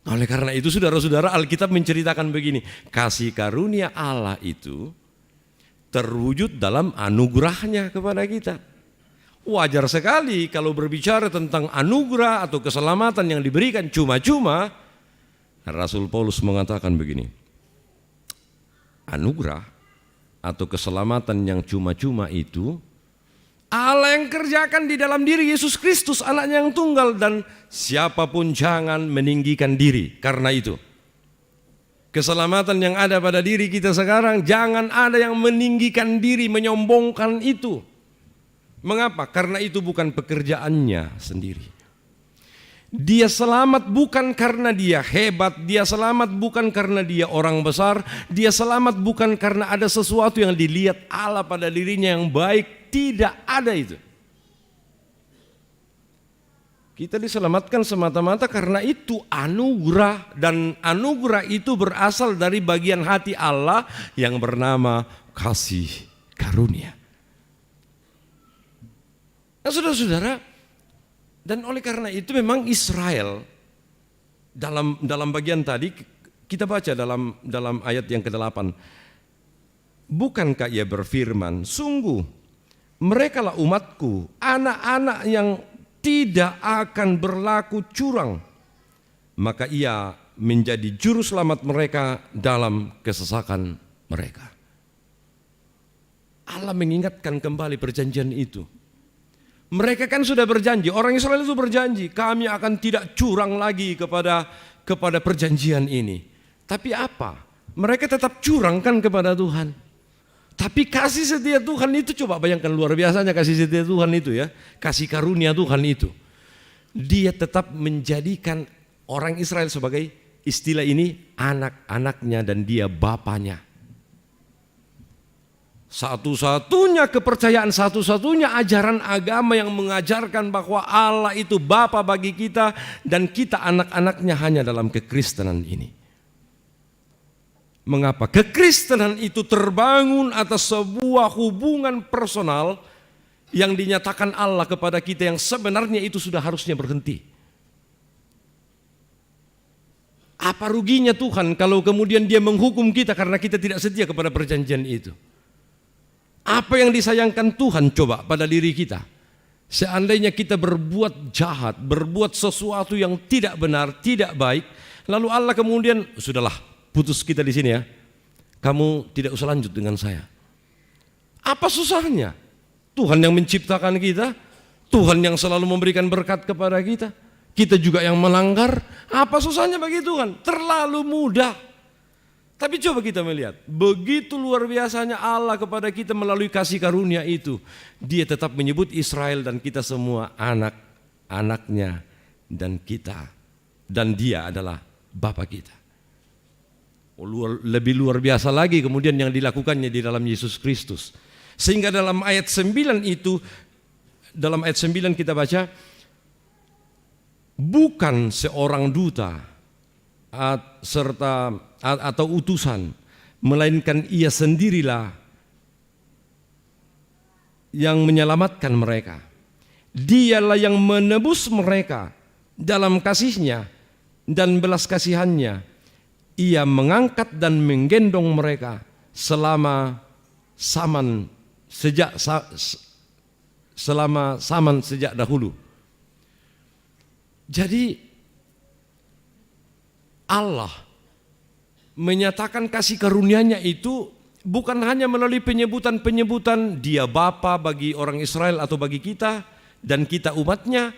Oleh karena itu saudara-saudara, Alkitab menceritakan begini, kasih karunia Allah itu terwujud dalam anugerahnya kepada kita. Wajar sekali kalau berbicara tentang anugerah atau keselamatan yang diberikan cuma-cuma, Rasul Paulus mengatakan begini, anugerah atau keselamatan yang cuma-cuma itu Allah yang kerjakan di dalam diri Yesus Kristus anaknya yang tunggal, dan siapapun jangan meninggikan diri. Karena itu keselamatan yang ada pada diri kita sekarang, jangan ada yang meninggikan diri, menyombongkan itu. Mengapa? Karena itu bukan pekerjaannya sendiri. Dia selamat bukan karena dia hebat, dia selamat bukan karena dia orang besar, dia selamat bukan karena ada sesuatu yang dilihat Allah pada dirinya yang baik. Tidak ada itu. Kita diselamatkan semata-mata karena itu anugerah, dan anugerah itu berasal dari bagian hati Allah yang bernama kasih karunia. Nah, saudara-saudara, dan oleh karena itu memang Israel dalam bagian tadi kita baca dalam ayat yang ke-8, bukankah ia berfirman, sungguh merekalah umatku, anak-anak yang tidak akan berlaku curang, maka ia menjadi juru selamat mereka dalam kesesakan mereka. Allah mengingatkan kembali perjanjian itu. Mereka kan sudah berjanji, orang Israel itu berjanji, kami akan tidak curang lagi kepada perjanjian ini. Tapi apa? Mereka tetap curang kan kepada Tuhan. Tapi kasih setia Tuhan itu, coba bayangkan luar biasanya kasih setia Tuhan itu ya. Kasih karunia Tuhan itu. Dia tetap menjadikan orang Israel sebagai, istilah ini, anak-anaknya dan dia bapaknya. Satu-satunya kepercayaan, satu-satunya ajaran agama yang mengajarkan bahwa Allah itu Bapa bagi kita dan kita anak-anaknya hanya dalam kekristenan ini. Mengapa? Kekristenan itu terbangun atas sebuah hubungan personal yang dinyatakan Allah kepada kita yang sebenarnya itu sudah harusnya berhenti. Apa ruginya Tuhan kalau kemudian dia menghukum kita karena kita tidak setia kepada perjanjian itu? Apa yang disayangkan Tuhan coba pada diri kita? Seandainya kita berbuat jahat, berbuat sesuatu yang tidak benar, tidak baik, lalu Allah kemudian, sudahlah, putus kita di sini ya. Kamu tidak usah lanjut dengan saya. Apa susahnya? Tuhan yang menciptakan kita, Tuhan yang selalu memberikan berkat kepada kita. Kita juga yang melanggar. Apa susahnya bagi Tuhan? Terlalu mudah. Tapi coba kita melihat, begitu luar biasanya Allah kepada kita melalui kasih karunia itu. Dia tetap menyebut Israel dan kita semua anak-anaknya dan kita. Dan dia adalah Bapa kita. Lebih luar biasa lagi kemudian yang dilakukannya di dalam Yesus Kristus. Sehingga dalam ayat 9 itu, dalam ayat 9 kita baca, bukan seorang duta serta atau utusan, melainkan Ia sendirilah yang menyelamatkan mereka. Dialah yang menebus mereka dalam kasih-Nya dan belas kasihan-Nya. Ia mengangkat dan menggendong mereka selama zaman sejak dahulu. Jadi Allah menyatakan kasih karunia-Nya itu bukan hanya melalui penyebutan-penyebutan Dia Bapa bagi orang Israel atau bagi kita dan kita umatnya,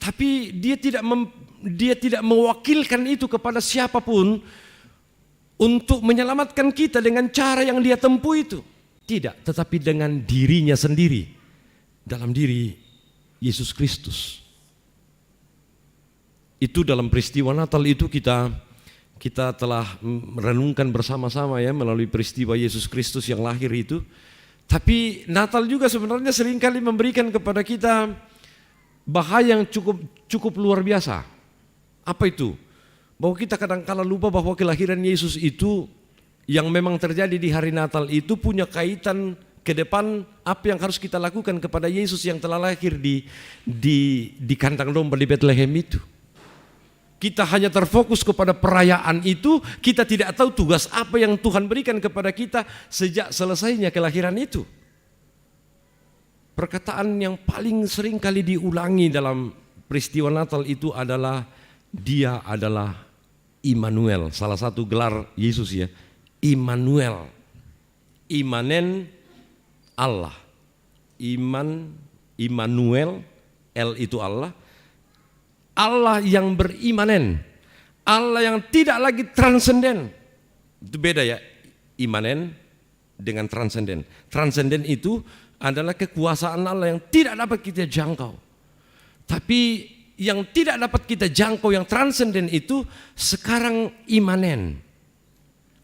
tapi Dia tidak mewakilkan itu kepada siapapun untuk menyelamatkan kita dengan cara yang Dia tempuh itu. Tidak, tetapi dengan dirinya sendiri, dalam diri Yesus Kristus. Itu dalam peristiwa Natal itu kita telah merenungkan bersama-sama ya, melalui peristiwa Yesus Kristus yang lahir itu. Tapi Natal juga sebenarnya seringkali memberikan kepada kita bahaya yang cukup luar biasa. Apa itu? Bahwa kita kadang-kala lupa bahwa kelahiran Yesus itu yang memang terjadi di hari Natal itu punya kaitan ke depan apa yang harus kita lakukan kepada Yesus yang telah lahir di kandang domba di Bethlehem itu. Kita hanya terfokus kepada perayaan itu, kita tidak tahu tugas apa yang Tuhan berikan kepada kita sejak selesainya kelahiran itu. Perkataan yang paling sering kali diulangi dalam peristiwa Natal itu adalah Dia adalah Immanuel, salah satu gelar Yesus ya, Immanuel, Imanen Allah, Immanuel, L itu Allah, Allah yang berimanen, Allah yang tidak lagi transenden. Itu beda ya, imanen dengan transenden. Transenden itu adalah kekuasaan Allah yang tidak dapat kita jangkau. Tapi yang tidak dapat kita jangkau, yang transenden itu sekarang imanen.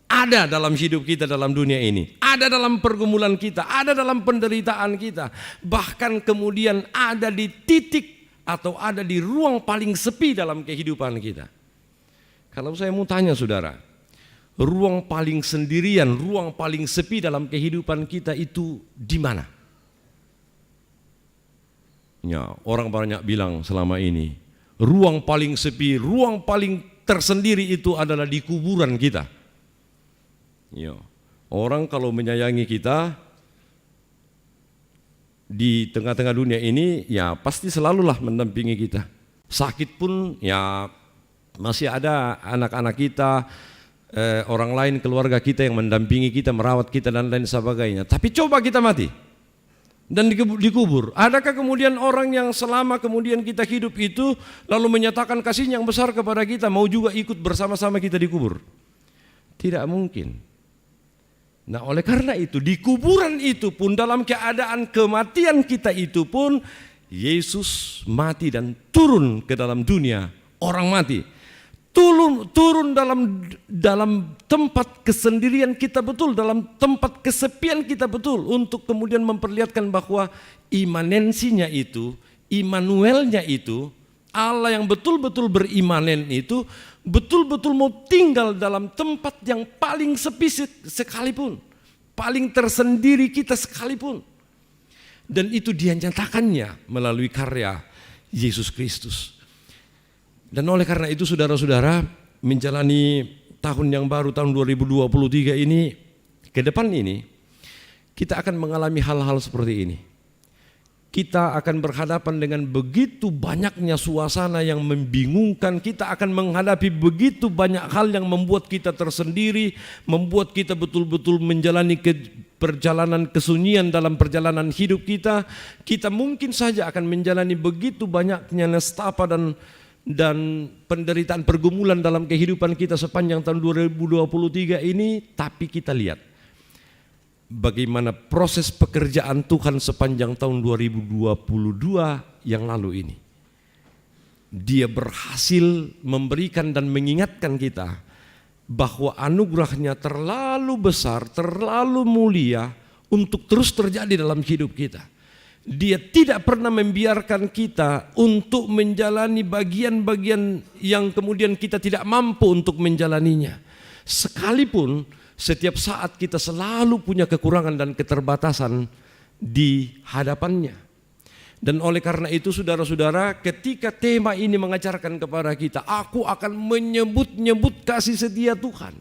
Ada dalam hidup kita dalam dunia ini, ada dalam pergumulan kita, ada dalam penderitaan kita, bahkan kemudian ada di titik atau ada di ruang paling sepi dalam kehidupan kita. Kalau saya mau tanya saudara, ruang paling sendirian, ruang paling sepi dalam kehidupan kita itu di mana? Ya, orang banyak bilang selama ini, ruang paling sepi, ruang paling tersendiri itu adalah di kuburan kita. Ya, orang kalau menyayangi kita di tengah-tengah dunia ini, ya pasti selalulah mendampingi kita. Sakit pun ya masih ada anak-anak kita, orang lain keluarga kita yang mendampingi kita, merawat kita dan lain sebagainya. Tapi coba kita mati dan dikubur. Adakah kemudian orang yang selama kemudian kita hidup itu lalu menyatakan kasih yang besar kepada kita, mau juga ikut bersama-sama kita dikubur? Tidak mungkin. Nah, oleh karena itu di kuburan itu pun, dalam keadaan kematian kita itu pun, Yesus mati dan turun ke dalam dunia orang mati. Turun dalam tempat kesendirian kita betul, dalam tempat kesepian kita betul, untuk kemudian memperlihatkan bahwa imanensinya itu, Immanuelnya itu, Allah yang betul-betul berimanen itu betul-betul mau tinggal dalam tempat yang paling sepi sekalipun, paling tersendiri kita sekalipun. Dan itu dia nyatakannya melalui karya Yesus Kristus. Dan oleh karena itu saudara-saudara, menjalani tahun yang baru, tahun 2023 ini, ke depan ini kita akan mengalami hal-hal seperti ini. Kita akan berhadapan dengan begitu banyaknya suasana yang membingungkan. Kita akan menghadapi begitu banyak hal yang membuat kita tersendiri, membuat kita betul-betul menjalani perjalanan kesunyian dalam perjalanan hidup kita. Kita mungkin saja akan menjalani begitu banyaknya nestapa dan penderitaan pergumulan dalam kehidupan kita sepanjang tahun 2023 ini. Tapi kita lihat bagaimana proses pekerjaan Tuhan sepanjang tahun 2022 yang lalu ini. Dia berhasil memberikan dan mengingatkan kita bahwa anugerahnya terlalu besar, terlalu mulia untuk terus terjadi dalam hidup kita. Dia tidak pernah membiarkan kita untuk menjalani bagian-bagian yang kemudian kita tidak mampu untuk menjalaninya. Sekalipun Setiap saat kita selalu punya kekurangan dan keterbatasan di hadapannya. Dan oleh karena itu saudara-saudara, ketika tema ini mengajarkan kepada kita, aku akan menyebut-nyebut kasih setia Tuhan.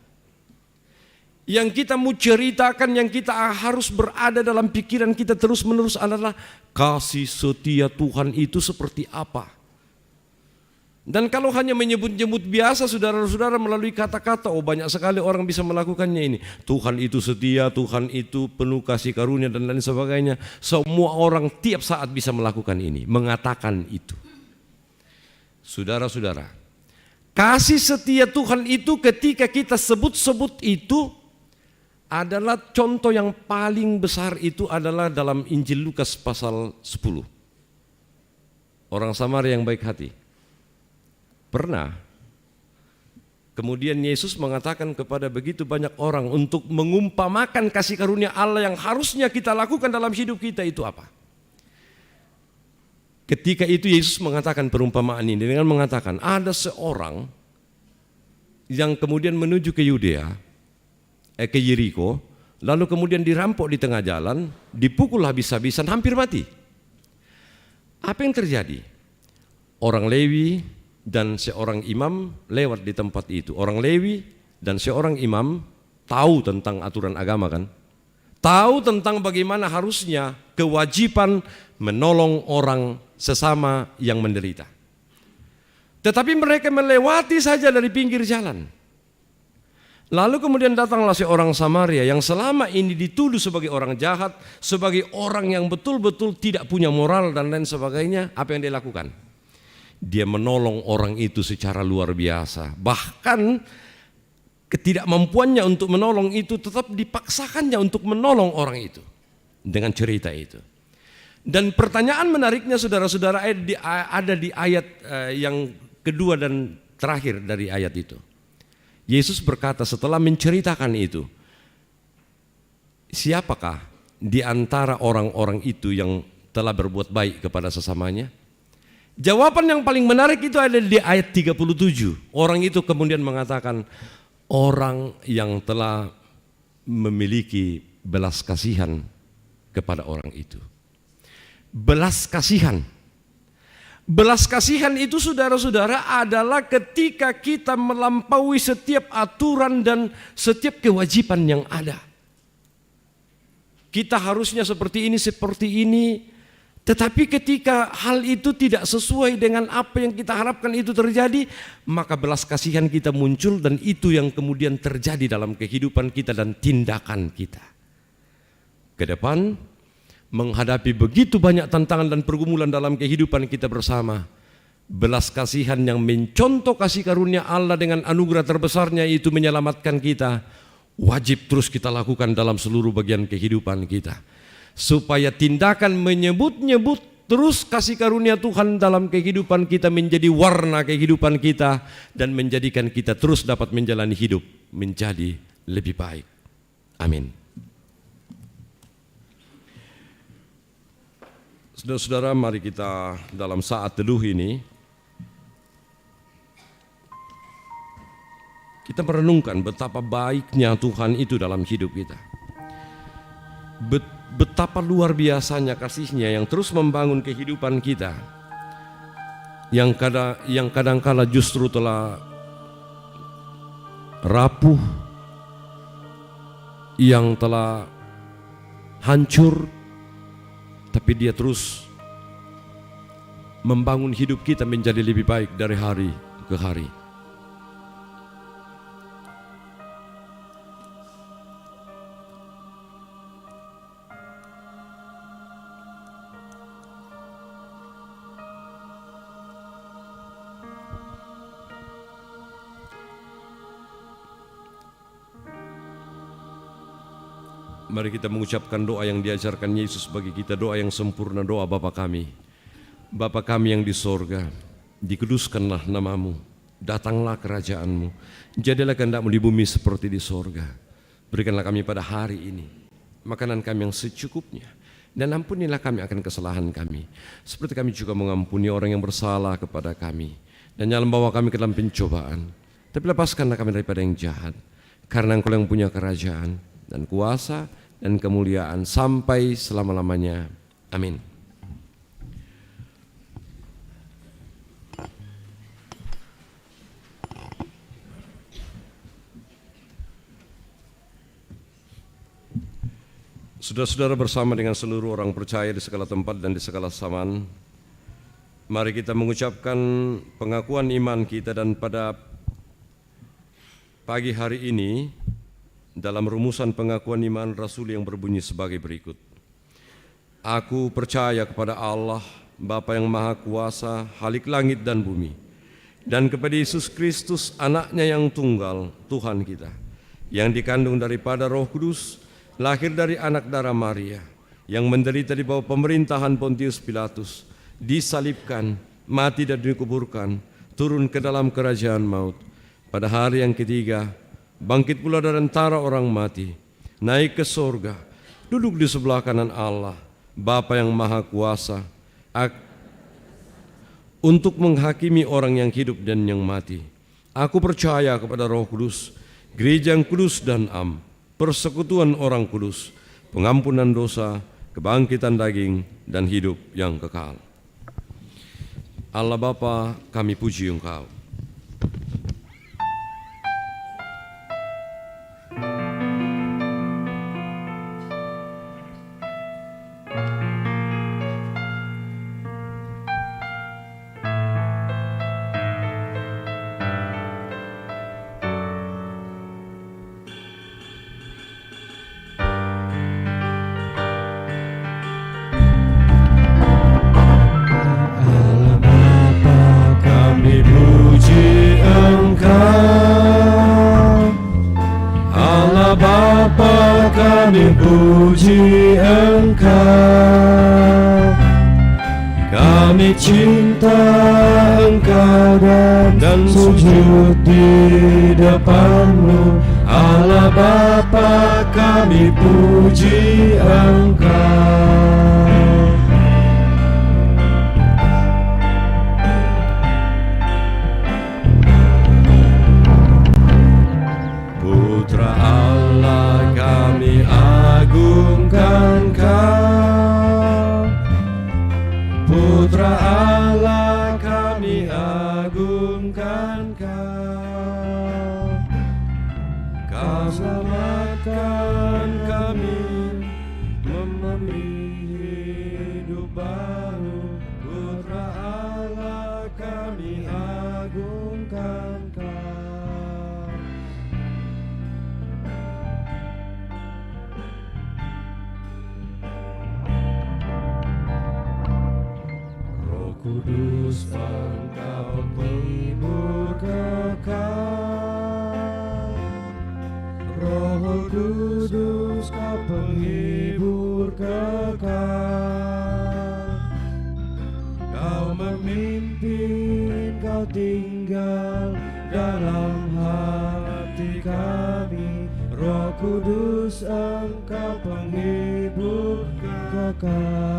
Yang kita mau ceritakan, yang kita harus berada dalam pikiran kita terus-menerus adalah kasih setia Tuhan itu seperti apa. Dan kalau hanya menyebut-nyebut biasa saudara-saudara melalui kata-kata, oh banyak sekali orang bisa melakukannya ini. Tuhan itu setia, Tuhan itu penuh kasih karunia dan lain sebagainya. Semua orang tiap saat bisa melakukan ini, mengatakan itu. Saudara-saudara, kasih setia Tuhan itu ketika kita sebut-sebut itu adalah contoh yang paling besar itu adalah dalam Injil Lukas pasal 10. Orang Samaria yang baik hati. Pernah, kemudian Yesus mengatakan kepada begitu banyak orang untuk mengumpamakan kasih karunia Allah yang harusnya kita lakukan dalam hidup kita itu apa? Ketika itu Yesus mengatakan perumpamaan ini dengan mengatakan ada seorang yang kemudian menuju ke Yudea, ke Yeriko, lalu kemudian dirampok di tengah jalan, dipukul habis-habisan, hampir mati. Apa yang terjadi? Orang Lewi dan seorang imam lewat di tempat itu. Orang Lewi dan seorang imam tahu tentang aturan agama kan? Tahu tentang bagaimana harusnya kewajiban menolong orang sesama yang menderita. Tetapi mereka melewati saja dari pinggir jalan. Lalu kemudian datanglah seorang Samaria yang selama ini dituduh sebagai orang jahat, sebagai orang yang betul-betul tidak punya moral dan lain sebagainya. Apa yang dia lakukan? Dia menolong orang itu secara luar biasa. Bahkan ketidakmampuannya untuk menolong itu tetap dipaksakannya untuk menolong orang itu. Dengan cerita itu. Dan pertanyaan menariknya saudara-saudara ada di ayat yang kedua dan terakhir dari ayat itu. Yesus berkata setelah menceritakan itu, siapakah di antara orang-orang itu yang telah berbuat baik kepada sesamanya? Jawaban yang paling menarik itu ada di ayat 37. Orang itu kemudian mengatakan, orang yang telah memiliki belas kasihan kepada orang itu. Belas kasihan. Belas kasihan itu saudara-saudara adalah ketika kita melampaui setiap aturan dan setiap kewajiban yang ada. Kita harusnya seperti ini. Tetapi ketika hal itu tidak sesuai dengan apa yang kita harapkan itu terjadi, maka belas kasihan kita muncul dan itu yang kemudian terjadi dalam kehidupan kita dan tindakan kita. Ke depan, menghadapi begitu banyak tantangan dan pergumulan dalam kehidupan kita bersama, belas kasihan yang mencontoh kasih karunia Allah dengan anugerah terbesarnya itu menyelamatkan kita, wajib terus kita lakukan dalam seluruh bagian kehidupan kita. Supaya tindakan menyebut-nyebut terus kasih karunia Tuhan dalam kehidupan kita menjadi warna kehidupan kita dan menjadikan kita terus dapat menjalani hidup menjadi lebih baik. Amin. Saudara-saudara, mari kita dalam saat teduh ini kita merenungkan betapa baiknya Tuhan itu dalam hidup kita. Betapa luar biasanya kasih-Nya yang terus membangun kehidupan kita, yang kadang-kala justru telah rapuh, yang telah hancur, tapi Dia terus membangun hidup kita menjadi lebih baik dari hari ke hari. Mari kita mengucapkan doa yang diajarkan Yesus bagi kita, doa yang sempurna, doa Bapa kami. Bapa kami yang di sorga, dikuduskanlah namamu, datanglah kerajaan-Mu, jadilah kehendak-Mu di bumi seperti di sorga. Berikanlah kami pada hari ini makanan kami yang secukupnya, dan ampunilah kami akan kesalahan kami, seperti kami juga mengampuni orang yang bersalah kepada kami. Dan jangan bawa kami ke dalam pencobaan, tapi lepaskanlah kami daripada yang jahat. karena Engkau yang punya kerajaan dan kuasa dan kemuliaan sampai selama-lamanya. Amin. Saudara-saudara, bersama dengan seluruh orang percaya di segala tempat dan di segala zaman, mari kita mengucapkan pengakuan iman kita, dan pada pagi hari ini dalam rumusan pengakuan iman Rasul yang berbunyi sebagai berikut. Aku percaya kepada Allah, Bapa yang Maha Kuasa, Khalik langit dan bumi, dan kepada Yesus Kristus, anaknya yang tunggal, Tuhan kita, yang dikandung daripada Roh Kudus, lahir dari anak darah Maria, yang menderita di bawah pemerintahan Pontius Pilatus, disalibkan, mati dan dikuburkan, turun ke dalam kerajaan maut. Pada hari yang ketiga, bangkit pula dari antara orang mati, naik ke sorga, duduk di sebelah kanan Allah, Bapa yang Maha Kuasa, untuk menghakimi orang yang hidup dan yang mati. Aku percaya kepada Roh Kudus, gereja yang kudus dan am, persekutuan orang kudus, pengampunan dosa, kebangkitan daging, dan hidup yang kekal. Allah Bapa, kami puji Engkau. Kami puji Engkau, kami cinta Engkau dan sujud di depan-Mu. Allah Bapa, kami puji Engkau. Putra Allah, kami agungkan Kau. Putra Allah, kami agungkan Kau. Kau selamatkan kami, memberi hidup baru. Putra Allah, kami agungkan Kau. Kudus, Engkau penghibur kekal. Roh Kudus, Kau penghibur kekal. Kau memimpin, Kau tinggal dalam hati kami. Roh Kudus, Engkau penghibur kekal.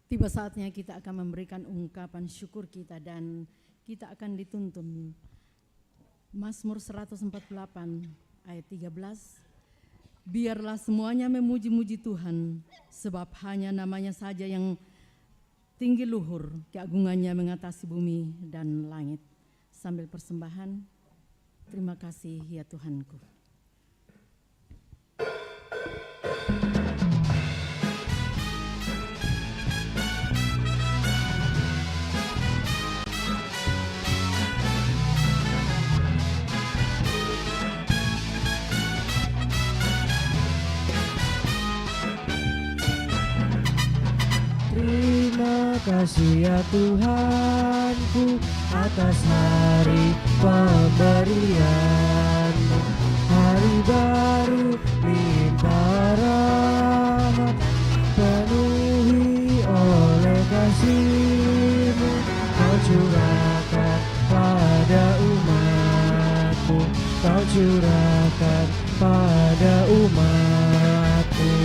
Tiba saatnya kita akan memberikan ungkapan syukur kita, dan kita akan dituntun Mazmur 148 ayat 13. Biarlah semuanya memuji-muji Tuhan, sebab hanya namanya saja yang tinggi luhur, keagungannya mengatasi bumi dan langit. Sambil persembahan, terima kasih ya Tuhanku. Terima kasih ya Tuhanku atas hari pemberian-Mu. Hari baru limpah rahmat, penuhi oleh kasih. Kau curahkan pada umat-Mu.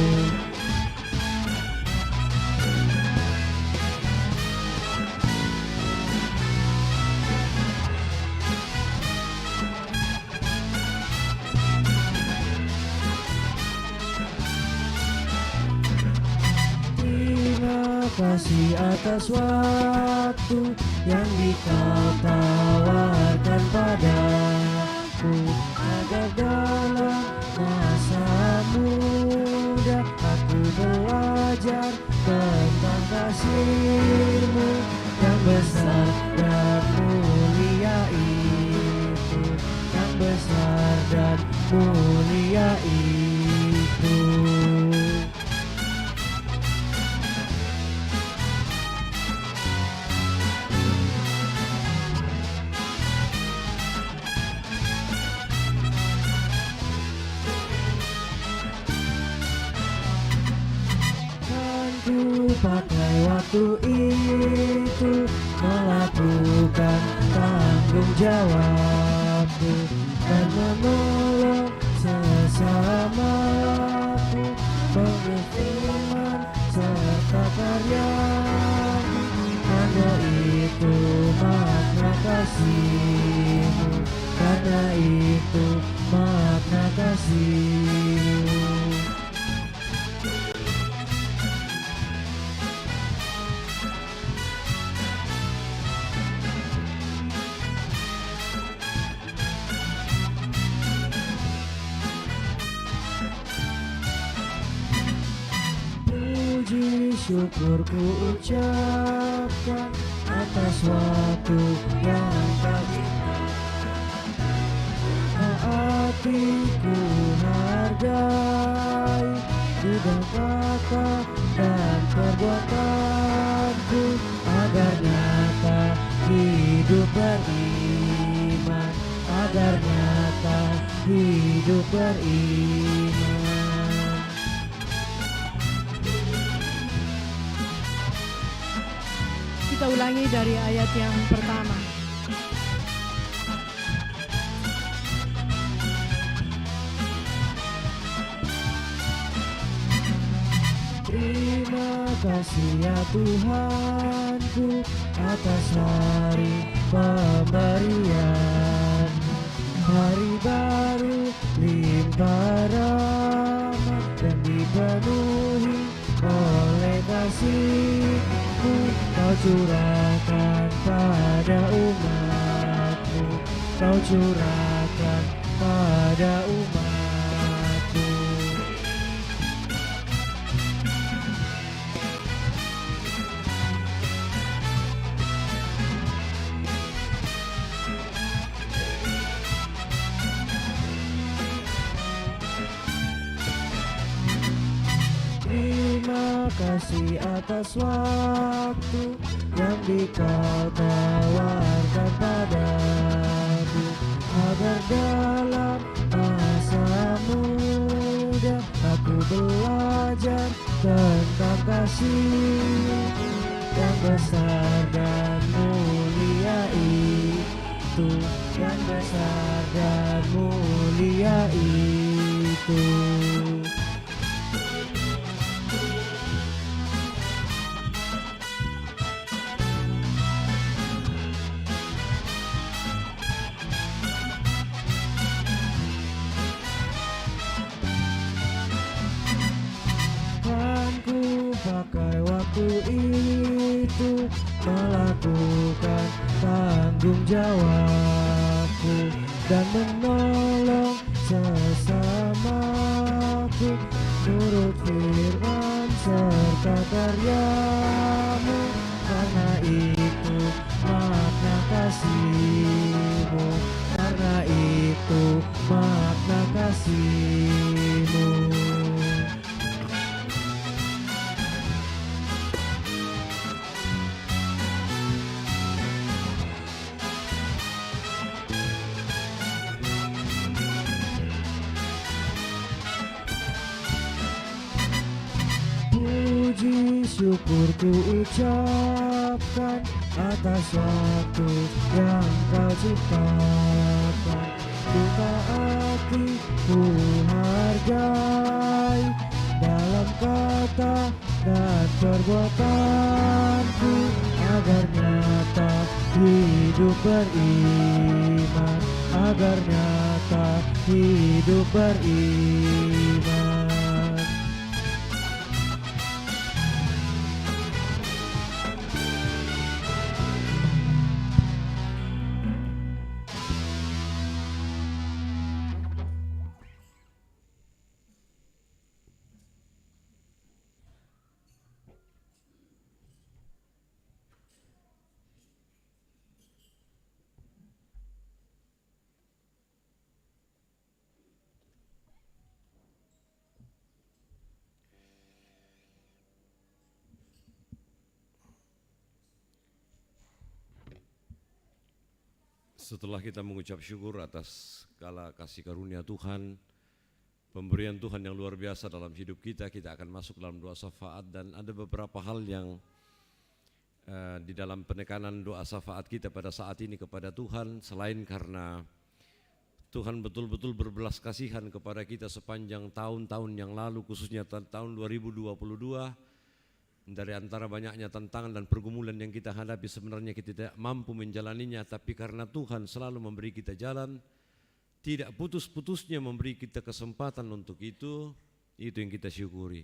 Terima kasih atas waktu yang Kau tawarkan padaku, agar dalam masa muda aku belajar tentang kasih-Mu yang besar dan mulia itu, yang besar dan mulia itu. Ku pakai waktu itu melakukan tanggung jawabku dan menolong sesamaku, pengifman serta karyamu. Karena itu makna kasih-Mu, karena itu makna kasih-Mu. Puji syukur ku ucapkan atas waktu yang Kau berikan. Hatiku hargai segala kata dan perbuatanku, agar nyata hidup beriman, agar nyata hidup beriman. Kita ulangi dari ayat yang pertama. Terima kasih ya Tuhanku atas hari pemberian, hari baru limpah rahmat dan dipenuhi oleh kasih-Mu. Kau curahkan pada umat-Mu, Kau curahkan pada umat-Mu. Terima kasih atas waktu yang Kau tawarkan padaku, agar dalam masa muda aku belajar tentang kasih-Mu yang besar dan mulia itu, yang besar dan mulia itu. Pakai waktu itu melakukan tanggung jawabku dan menolong sesamaku, nurut firman serta karya-Mu. Karena itu makna kasih-Mu, karena itu makna kasih-Mu. Puji syukur ku ucapkan atas waktu yang Kau ciptakan, ku taati, ku hargai dalam kata dan perbuatanku, agar nyata hidup beriman, agar nyata hidup beriman. Setelah kita mengucap syukur atas segala kasih karunia Tuhan, pemberian Tuhan yang luar biasa dalam hidup kita, kita akan masuk dalam doa syafaat, dan ada beberapa hal yang di dalam penekanan doa syafaat kita pada saat ini kepada Tuhan, selain karena Tuhan betul-betul berbelas kasihan kepada kita sepanjang tahun-tahun yang lalu, khususnya tahun 2022, dari antara banyaknya tantangan dan pergumulan yang kita hadapi, sebenarnya kita tidak mampu menjalaninya, tapi karena Tuhan selalu memberi kita jalan, tidak putus-putusnya memberi kita kesempatan untuk itu yang kita syukuri.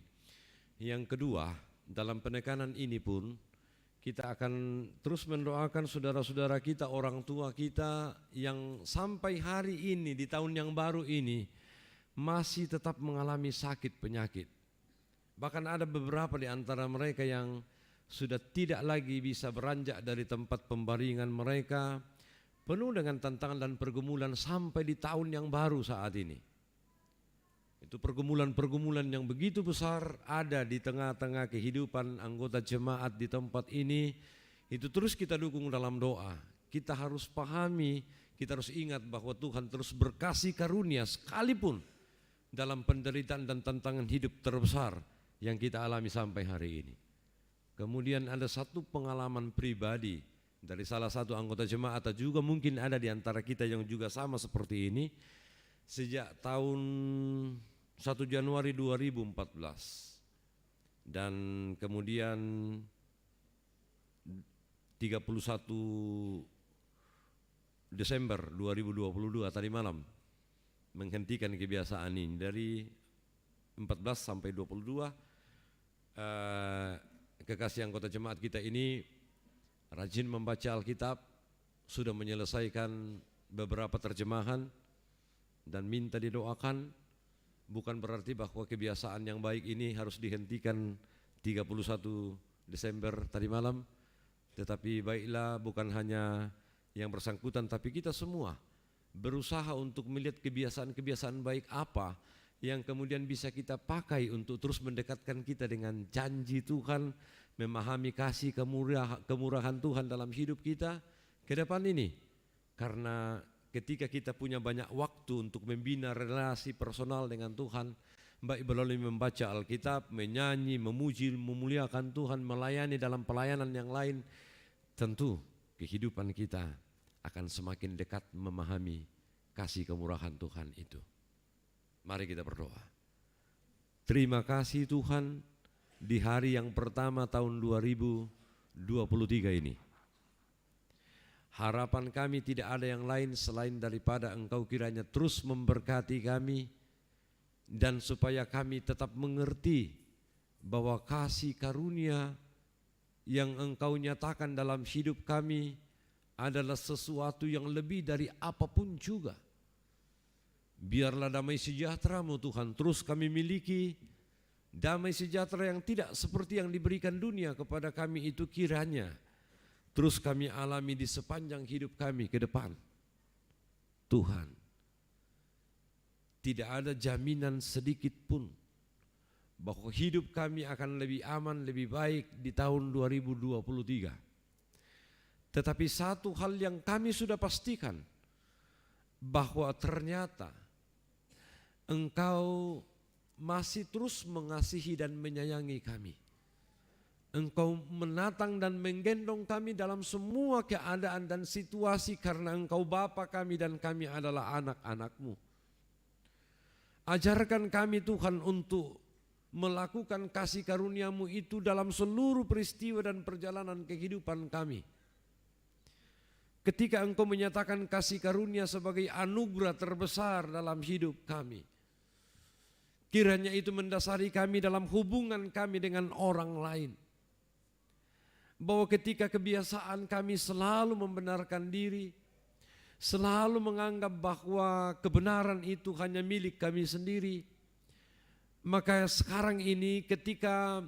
Yang kedua, dalam penekanan ini pun kita akan terus mendoakan saudara-saudara kita, orang tua kita yang sampai hari ini di tahun yang baru ini masih tetap mengalami sakit penyakit. Bahkan ada beberapa di antara mereka yang sudah tidak lagi bisa beranjak dari tempat pembaringan mereka, penuh dengan tantangan dan pergumulan sampai di tahun yang baru saat ini. Itu pergumulan-pergumulan yang begitu besar ada di tengah-tengah kehidupan anggota jemaat di tempat ini. Itu terus kita dukung dalam doa. Kita harus pahami, kita harus ingat bahwa Tuhan terus berkasih karunia sekalipun dalam penderitaan dan tantangan hidup terbesar yang kita alami sampai hari ini. Kemudian ada satu pengalaman pribadi dari salah satu anggota jemaat, atau juga mungkin ada di antara kita yang juga sama seperti ini. Sejak tahun 1 Januari 2014 dan kemudian 31 Desember 2022 tadi malam menghentikan kebiasaan ini. Dari 14 sampai 22 kekasih anggota jemaat kita ini rajin membaca Alkitab, sudah menyelesaikan beberapa terjemahan dan minta didoakan. Bukan berarti bahwa kebiasaan yang baik ini harus dihentikan 31 Desember tadi malam, tetapi baiklah bukan hanya yang bersangkutan, tapi kita semua berusaha untuk melihat kebiasaan-kebiasaan baik apa yang kemudian bisa kita pakai untuk terus mendekatkan kita dengan janji Tuhan, memahami kasih kemurahan Tuhan dalam hidup kita ke depan ini. Karena ketika kita punya banyak waktu untuk membina relasi personal dengan Tuhan, baik melalui membaca Alkitab, menyanyi, memuji, memuliakan Tuhan, melayani dalam pelayanan yang lain, tentu kehidupan kita akan semakin dekat memahami kasih kemurahan Tuhan itu. Mari kita berdoa. Terima kasih Tuhan, di hari yang pertama tahun 2023 ini. Harapan kami tidak ada yang lain selain daripada Engkau kiranya terus memberkati kami, dan supaya kami tetap mengerti bahwa kasih karunia yang Engkau nyatakan dalam hidup kami adalah sesuatu yang lebih dari apapun juga. Biarlah damai sejahtera-Mu Tuhan terus kami miliki, damai sejahtera yang tidak seperti yang diberikan dunia kepada kami itu kiranya terus kami alami di sepanjang hidup kami ke depan. Tuhan, tidak ada jaminan sedikit pun bahwa hidup kami akan lebih aman, lebih baik di tahun 2023. Tetapi satu hal yang kami sudah pastikan, bahwa ternyata Engkau masih terus mengasihi dan menyayangi kami. Engkau menatang dan menggendong kami dalam semua keadaan dan situasi karena Engkau Bapa kami dan kami adalah anak-anak-Mu. Ajarkan kami Tuhan untuk melakukan kasih karunia-Mu itu dalam seluruh peristiwa dan perjalanan kehidupan kami. Ketika Engkau menyatakan kasih karunia sebagai anugerah terbesar dalam hidup kami, kiranya itu mendasari kami dalam hubungan kami dengan orang lain. Bahwa ketika kebiasaan kami selalu membenarkan diri, selalu menganggap bahwa kebenaran itu hanya milik kami sendiri, maka sekarang ini ketika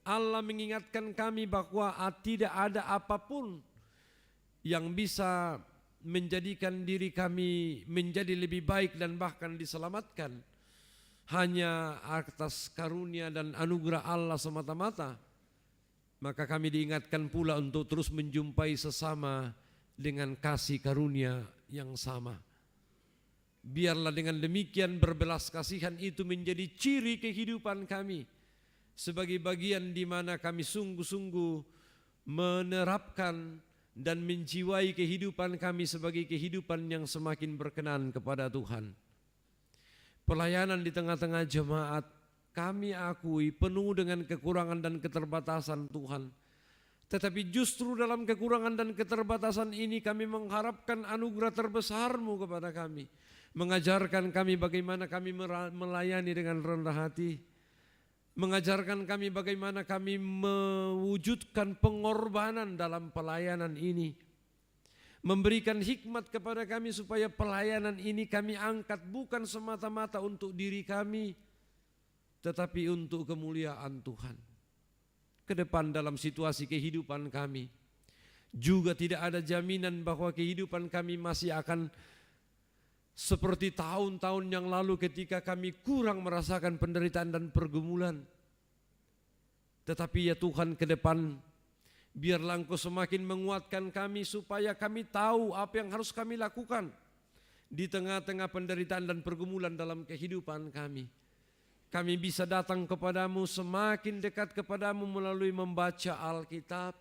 Allah mengingatkan kami bahwa tidak ada apapun yang bisa menjadikan diri kami menjadi lebih baik dan bahkan diselamatkan, hanya atas karunia dan anugerah Allah semata-mata, maka kami diingatkan pula untuk terus menjumpai sesama dengan kasih karunia yang sama. Biarlah dengan demikian berbelas kasihan itu menjadi ciri kehidupan kami, sebagai bagian di mana kami sungguh-sungguh menerapkan dan menjiwai kehidupan kami sebagai kehidupan yang semakin berkenan kepada Tuhan. Pelayanan di tengah-tengah jemaat kami akui penuh dengan kekurangan dan keterbatasan Tuhan. Tetapi justru dalam kekurangan dan keterbatasan ini kami mengharapkan anugerah terbesar-Mu kepada kami. Mengajarkan kami bagaimana kami melayani dengan rendah hati. Mengajarkan kami bagaimana kami mewujudkan pengorbanan dalam pelayanan ini. Memberikan hikmat kepada kami supaya pelayanan ini kami angkat bukan semata-mata untuk diri kami, tetapi untuk kemuliaan Tuhan. Ke depan dalam situasi kehidupan kami, juga tidak ada jaminan bahwa kehidupan kami masih akan seperti tahun-tahun yang lalu ketika kami kurang merasakan penderitaan dan pergumulan. Tetapi ya Tuhan, ke depan biarlah Engkau semakin menguatkan kami supaya kami tahu apa yang harus kami lakukan di tengah-tengah penderitaan dan pergumulan dalam kehidupan kami. Kami bisa datang kepadamu, semakin dekat kepadamu melalui membaca Alkitab,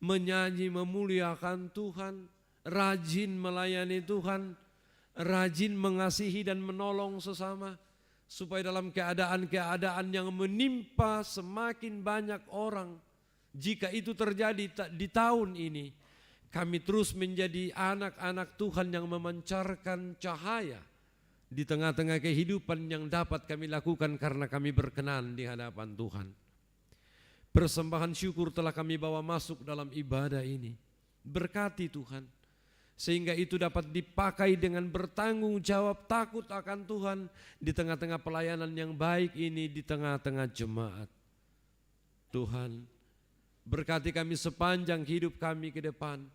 menyanyi memuliakan Tuhan, rajin melayani Tuhan, rajin mengasihi dan menolong sesama, supaya dalam keadaan-keadaan yang menimpa semakin banyak orang, jika itu terjadi di tahun ini, kami terus menjadi anak-anak Tuhan yang memancarkan cahaya di tengah-tengah kehidupan yang dapat kami lakukan karena kami berkenan di hadapan Tuhan. Persembahan syukur telah kami bawa masuk dalam ibadah ini. Berkati Tuhan, sehingga itu dapat dipakai dengan bertanggung jawab takut akan Tuhan di tengah-tengah pelayanan yang baik ini, di tengah-tengah jemaat. Tuhan, berkati kami sepanjang hidup kami ke depan.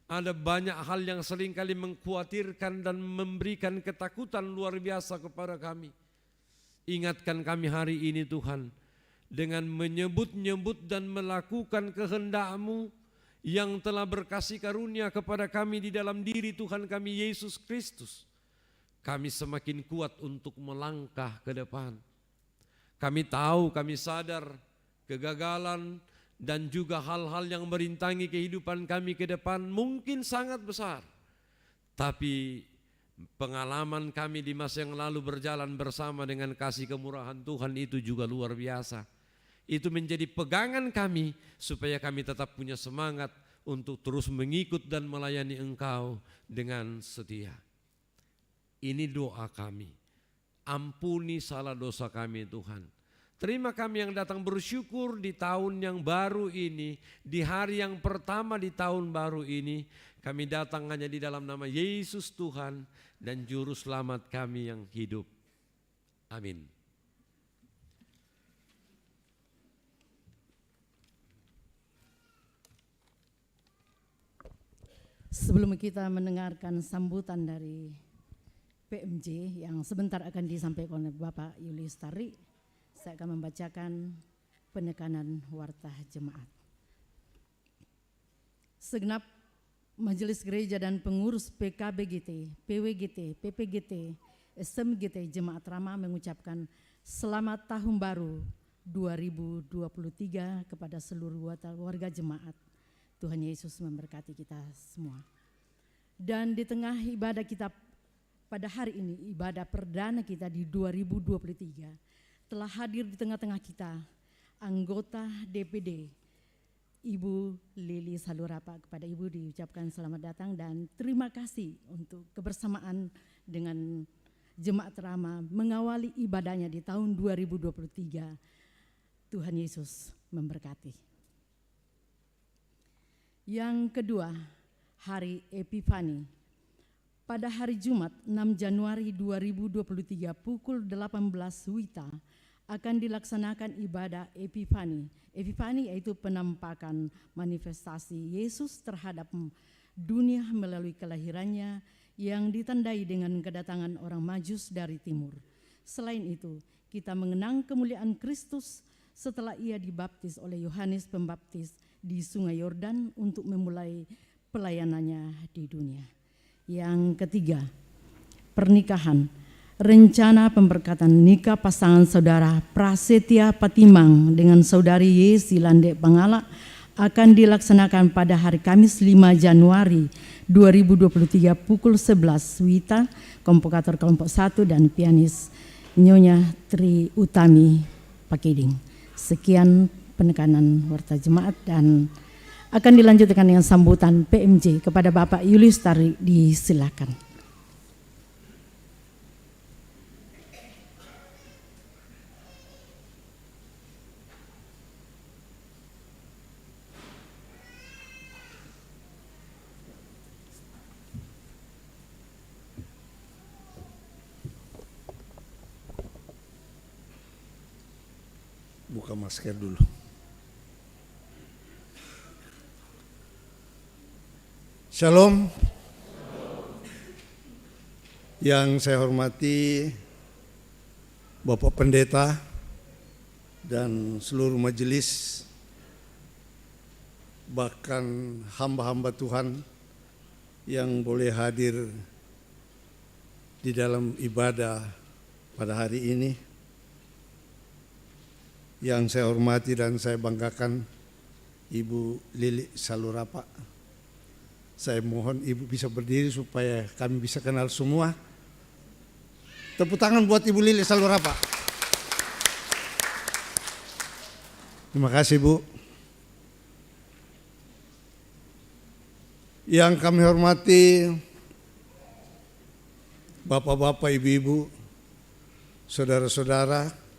Ada banyak hal yang seringkali mengkhawatirkan dan memberikan ketakutan luar biasa kepada kami. Ingatkan kami hari ini Tuhan, dengan menyebut-nyebut dan melakukan kehendak-Mu yang telah berkasih karunia kepada kami di dalam diri Tuhan kami Yesus Kristus. Kami semakin kuat untuk melangkah ke depan. Kami tahu, kami sadar kegagalan dan juga hal-hal yang merintangi kehidupan kami ke depan mungkin sangat besar. Tapi pengalaman kami di masa yang lalu berjalan bersama dengan kasih kemurahan Tuhan itu juga luar biasa. Itu menjadi pegangan kami supaya kami tetap punya semangat untuk terus mengikut dan melayani Engkau dengan setia. Ini doa kami. Ampuni salah dosa kami Tuhan. Terima kami yang datang bersyukur di tahun yang baru ini, di hari yang pertama di tahun baru ini. Kami datang hanya di dalam nama Yesus Tuhan dan Juru Selamat kami yang hidup. Amin. Sebelum kita mendengarkan sambutan dari PMJ yang sebentar akan disampaikan oleh Bapak Julius Tari, saya akan membacakan penekanan warta jemaat. Segenap Majelis Gereja dan pengurus PKBGT, PWGT, PPGT, SMGT Jemaat Rama mengucapkan Selamat Tahun Baru 2023 kepada seluruh warga jemaat. Tuhan Yesus memberkati kita semua. Dan di tengah ibadah kita pada hari ini, ibadah perdana kita di 2023, telah hadir di tengah-tengah kita anggota DPD Ibu Lili Salurapa. Kepada Ibu diucapkan selamat datang dan terima kasih untuk kebersamaan dengan Jemaat Rama mengawali ibadahnya di tahun 2023. Tuhan Yesus memberkati. Yang kedua, hari Epifani. Pada hari Jumat 6 Januari 2023 pukul 18 WITA akan dilaksanakan ibadah Epifani. Epifani yaitu penampakan manifestasi Yesus terhadap dunia melalui kelahirannya yang ditandai dengan kedatangan orang Majus dari timur. Selain itu, kita mengenang kemuliaan Kristus setelah ia dibaptis oleh Yohanes Pembaptis di Sungai Yordan untuk memulai pelayanannya di dunia. Yang ketiga, pernikahan. Rencana pemberkatan nikah pasangan saudara Prasetya Patimang dengan saudari Yesi Lande Pangala akan dilaksanakan pada hari Kamis 5 Januari 2023 pukul 11 WITA, kompokator kelompok 1 dan pianis Nyonya Tri Utami Pakiding. Sekian penekanan warta jemaat dan akan dilanjutkan dengan sambutan PMJ. Kepada Bapak Julius Tari disilakan. Buka masker dulu. Shalom. Yang saya hormati Bapak Pendeta dan seluruh majelis, bahkan hamba-hamba Tuhan yang boleh hadir di dalam ibadah pada hari ini. Yang saya hormati dan saya banggakan Ibu Lili Salurapa. Saya mohon Ibu bisa berdiri supaya kami bisa kenal semua. Tepuk tangan buat Ibu Lili Salurapa. Terima kasih Bu. Yang kami hormati Bapak-bapak, Ibu-ibu, saudara-saudara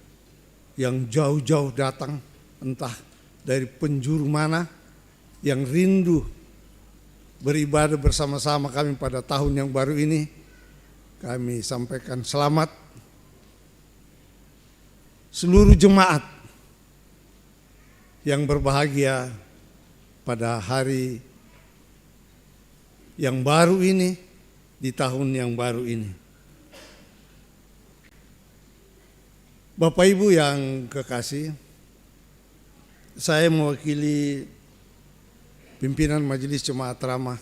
yang jauh-jauh datang entah dari penjuru mana yang rindu beribadah bersama-sama kami pada tahun yang baru ini. Kami sampaikan selamat. Seluruh jemaat yang berbahagia pada hari yang baru ini, di tahun yang baru ini. Bapak Ibu yang kekasih, saya mewakili pimpinan Majelis Jemaat Rama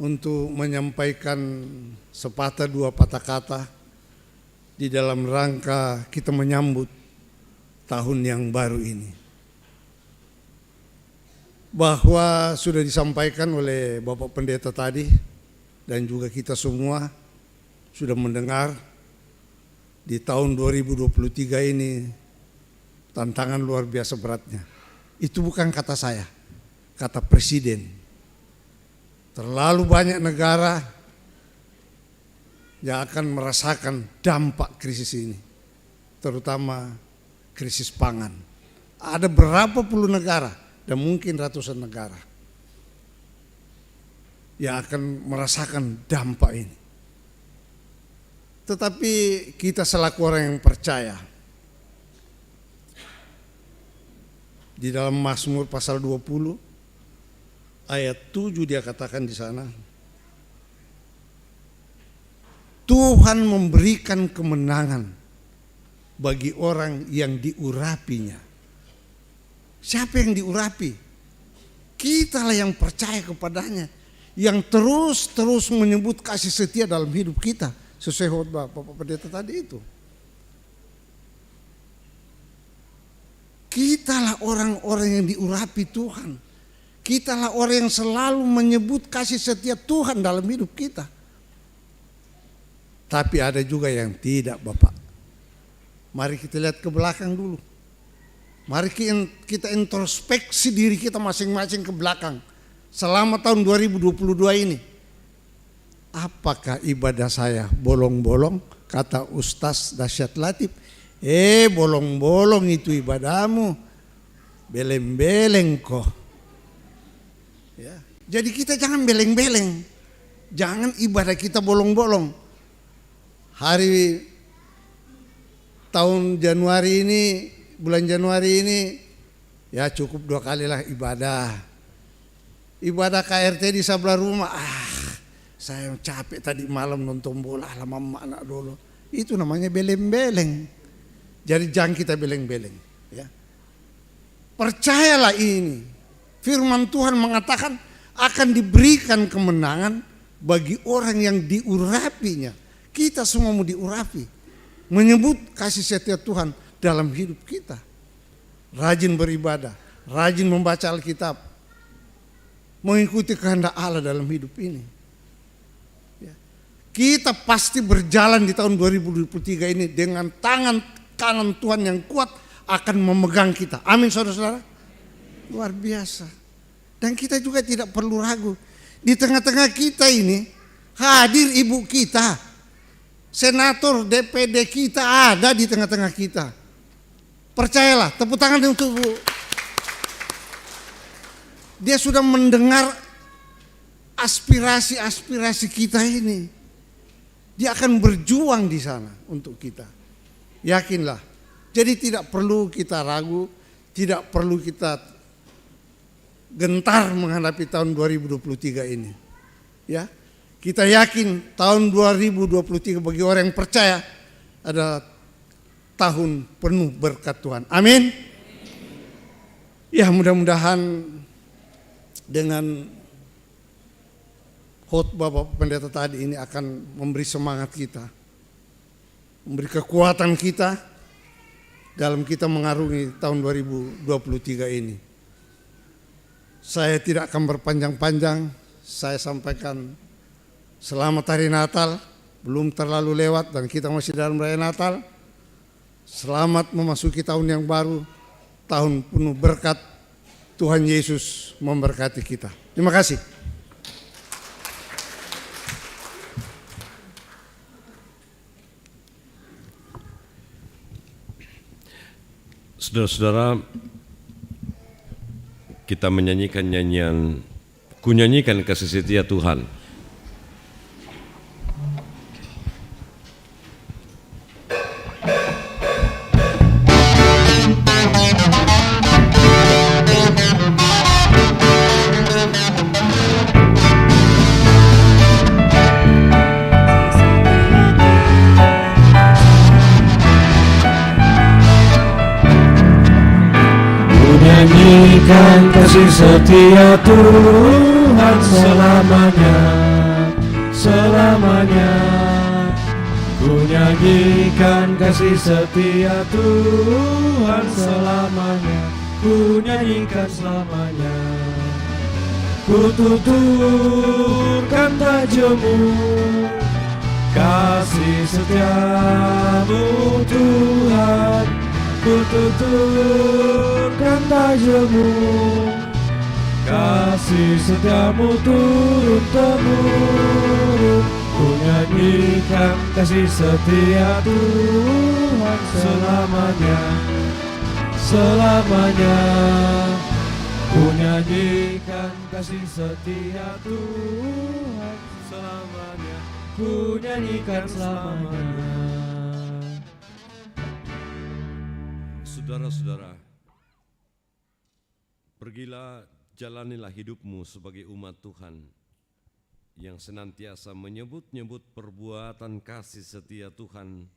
untuk menyampaikan sepatah dua patah kata di dalam rangka kita menyambut tahun yang baru ini. Bahwa sudah disampaikan oleh Bapak Pendeta tadi dan juga kita semua sudah mendengar, di tahun 2023 ini tantangan luar biasa beratnya. Itu bukan kata saya, kata Presiden. Terlalu banyak negara yang akan merasakan dampak krisis ini, terutama krisis pangan. Ada berapa puluh negara dan mungkin ratusan negara yang akan merasakan dampak ini. Tetapi kita selaku orang yang percaya, di dalam Mazmur pasal 20 ayat 7 dia katakan di sana, Tuhan memberikan kemenangan bagi orang yang diurapinya. Siapa yang diurapi? Kitalah yang percaya kepadanya, yang terus menyebut kasih setia dalam hidup kita. Sesuai khotbah Bapak Pendeta tadi itu. Kitalah orang-orang yang diurapi Tuhan. Kitalah orang yang selalu menyebut kasih setia Tuhan dalam hidup kita. Tapi ada juga yang tidak, Bapak. Mari kita lihat ke belakang dulu. Mari kita introspeksi diri kita masing-masing ke belakang. Selama tahun 2022 ini. Apakah ibadah saya bolong-bolong? Kata Ustaz Dahsyat Latif. Bolong-bolong itu ibadahmu. Beleng-beleng kok. Ya. Jadi kita jangan beleng-beleng. Jangan ibadah kita bolong-bolong. Hari tahun Januari ini, bulan Januari ini, ya cukup 2 kali lah ibadah. Ibadah KRT di sebelah rumah. Saya capek tadi malam nonton bola lama anak dulu. Itu namanya beleng-beleng. Jadi jangan kita beleng-beleng. Ya. Percayalah ini. Firman Tuhan mengatakan akan diberikan kemenangan bagi orang yang diurapinya. Kita semua mau diurapi. Menyebut kasih setia Tuhan dalam hidup kita. Rajin beribadah. Rajin membaca Alkitab. Mengikuti kehendak Allah dalam hidup ini. Kita pasti berjalan di tahun 2023 ini dengan tangan kanan Tuhan yang kuat akan memegang kita. Amin saudara-saudara. Luar biasa. Dan kita juga tidak perlu ragu. Di tengah-tengah kita ini hadir ibu kita. Senator DPD kita ada di tengah-tengah kita. Percayalah, tepuk tangan untuk Bu. Dia sudah mendengar aspirasi-aspirasi kita ini. Dia akan berjuang di sana untuk kita. Yakinlah. Jadi tidak perlu kita ragu, tidak perlu kita gentar menghadapi tahun 2023 ini. Ya. Kita yakin tahun 2023 bagi orang yang percaya adalah tahun penuh berkat Tuhan. Amin. Ya, mudah-mudahan dengan khotbah Bapak Pendeta tadi ini akan memberi semangat kita, memberi kekuatan kita dalam kita mengarungi tahun 2023 ini. Saya tidak akan berpanjang-panjang, saya sampaikan selamat hari Natal, belum terlalu lewat dan kita masih dalam raya Natal. Selamat memasuki tahun yang baru, tahun penuh berkat. Tuhan Yesus memberkati kita. Terima kasih. Saudara-saudara, kita menyanyikan nyanyian, kunyanyikan kasih setia Tuhan. Nyanyikan kasih setia Tuhan selamanya, selamanya. Ku nyanyikan kasih setia Tuhan selamanya, ku nyanyikan selamanya. Ku tuturkan tajammu, kasih setiamu Tuhan. Ku tuturkan tajammu, kasih setiamu turun-temurun. Ku nyanyikan kasih setia Tuhan selamanya, selamanya. Ku nyanyikan kasih setia Tuhan selamanya, ku nyanyikan selamanya. Saudara-saudara, pergilah, jalanilah hidupmu sebagai umat Tuhan yang senantiasa menyebut-nyebut perbuatan kasih setia Tuhan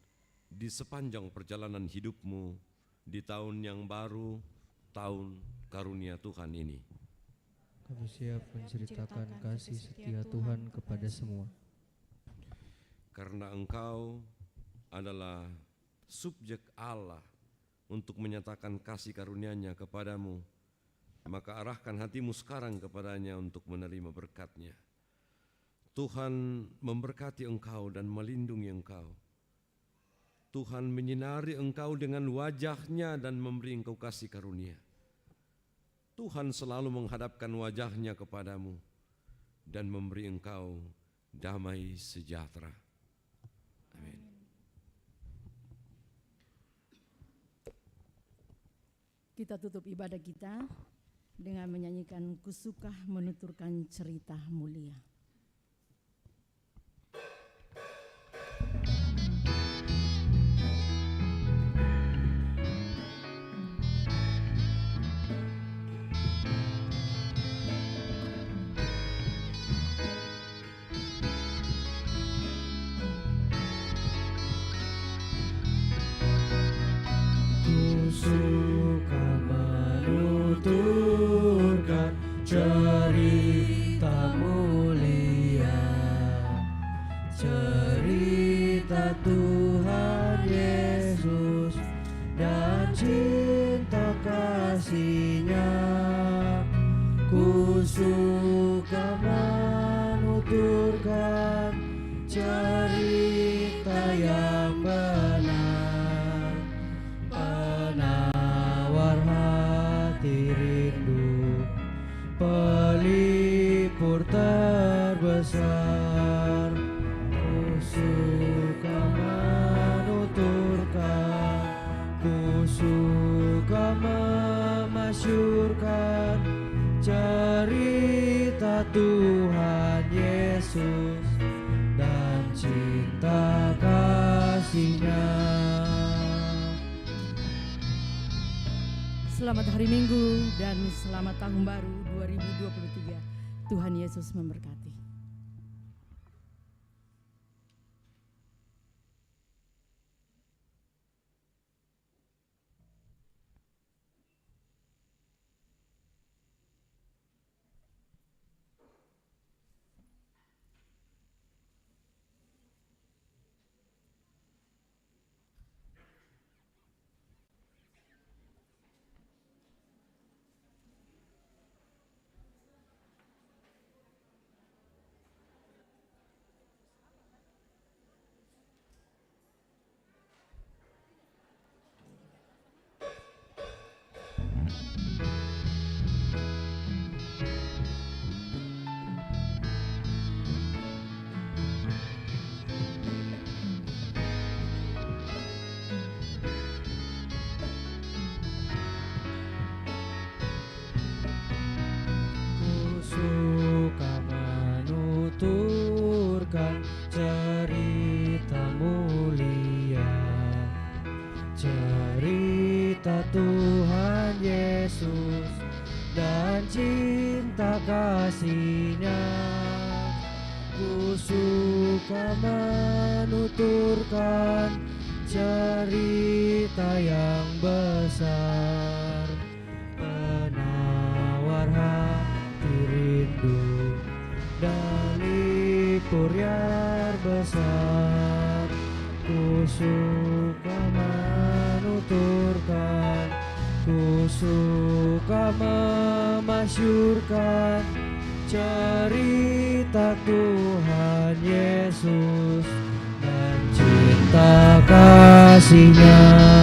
di sepanjang perjalanan hidupmu di tahun yang baru, tahun karunia Tuhan ini. Kami siap menceritakan kasih setia Tuhan kepada semua. Karena Engkau adalah subjek Allah untuk menyatakan kasih karunia-Nya kepadamu, maka arahkan hatimu sekarang kepadanya untuk menerima berkat-Nya. Tuhan memberkati engkau dan melindungi engkau. Tuhan menyinari engkau dengan wajah-Nya dan memberi engkau kasih karunia. Tuhan selalu menghadapkan wajah-Nya kepadamu dan memberi engkau damai sejahtera. Amin. Kita tutup ibadah kita dengan menyanyikan Kusukah Menuturkan Cerita Mulia. Suka menuturkan cerita mulia, cerita Tuhan Yesus dan cinta kasih-Nya. Ku suka menuturkan cerita yang benar, penawar hati rindu, pelipur terbesar. Ku suka menuturkan, ku suka memasyurkan cerita Tuhan Yesus dan cinta kasih-Nya. Selamat hari Minggu dan selamat tahun baru 2023. Tuhan Yesus memberkati. Suka menuturkan cerita mulia, cerita Tuhan Yesus dan cinta kasih-Nya. Ku suka menuturkan cerita yang besar, penawar hati rindu, pelipur yang besar. Ku suka menuturkan, ku suka memasyurkan cerita Tuhan Yesus dan cinta kasih-Nya.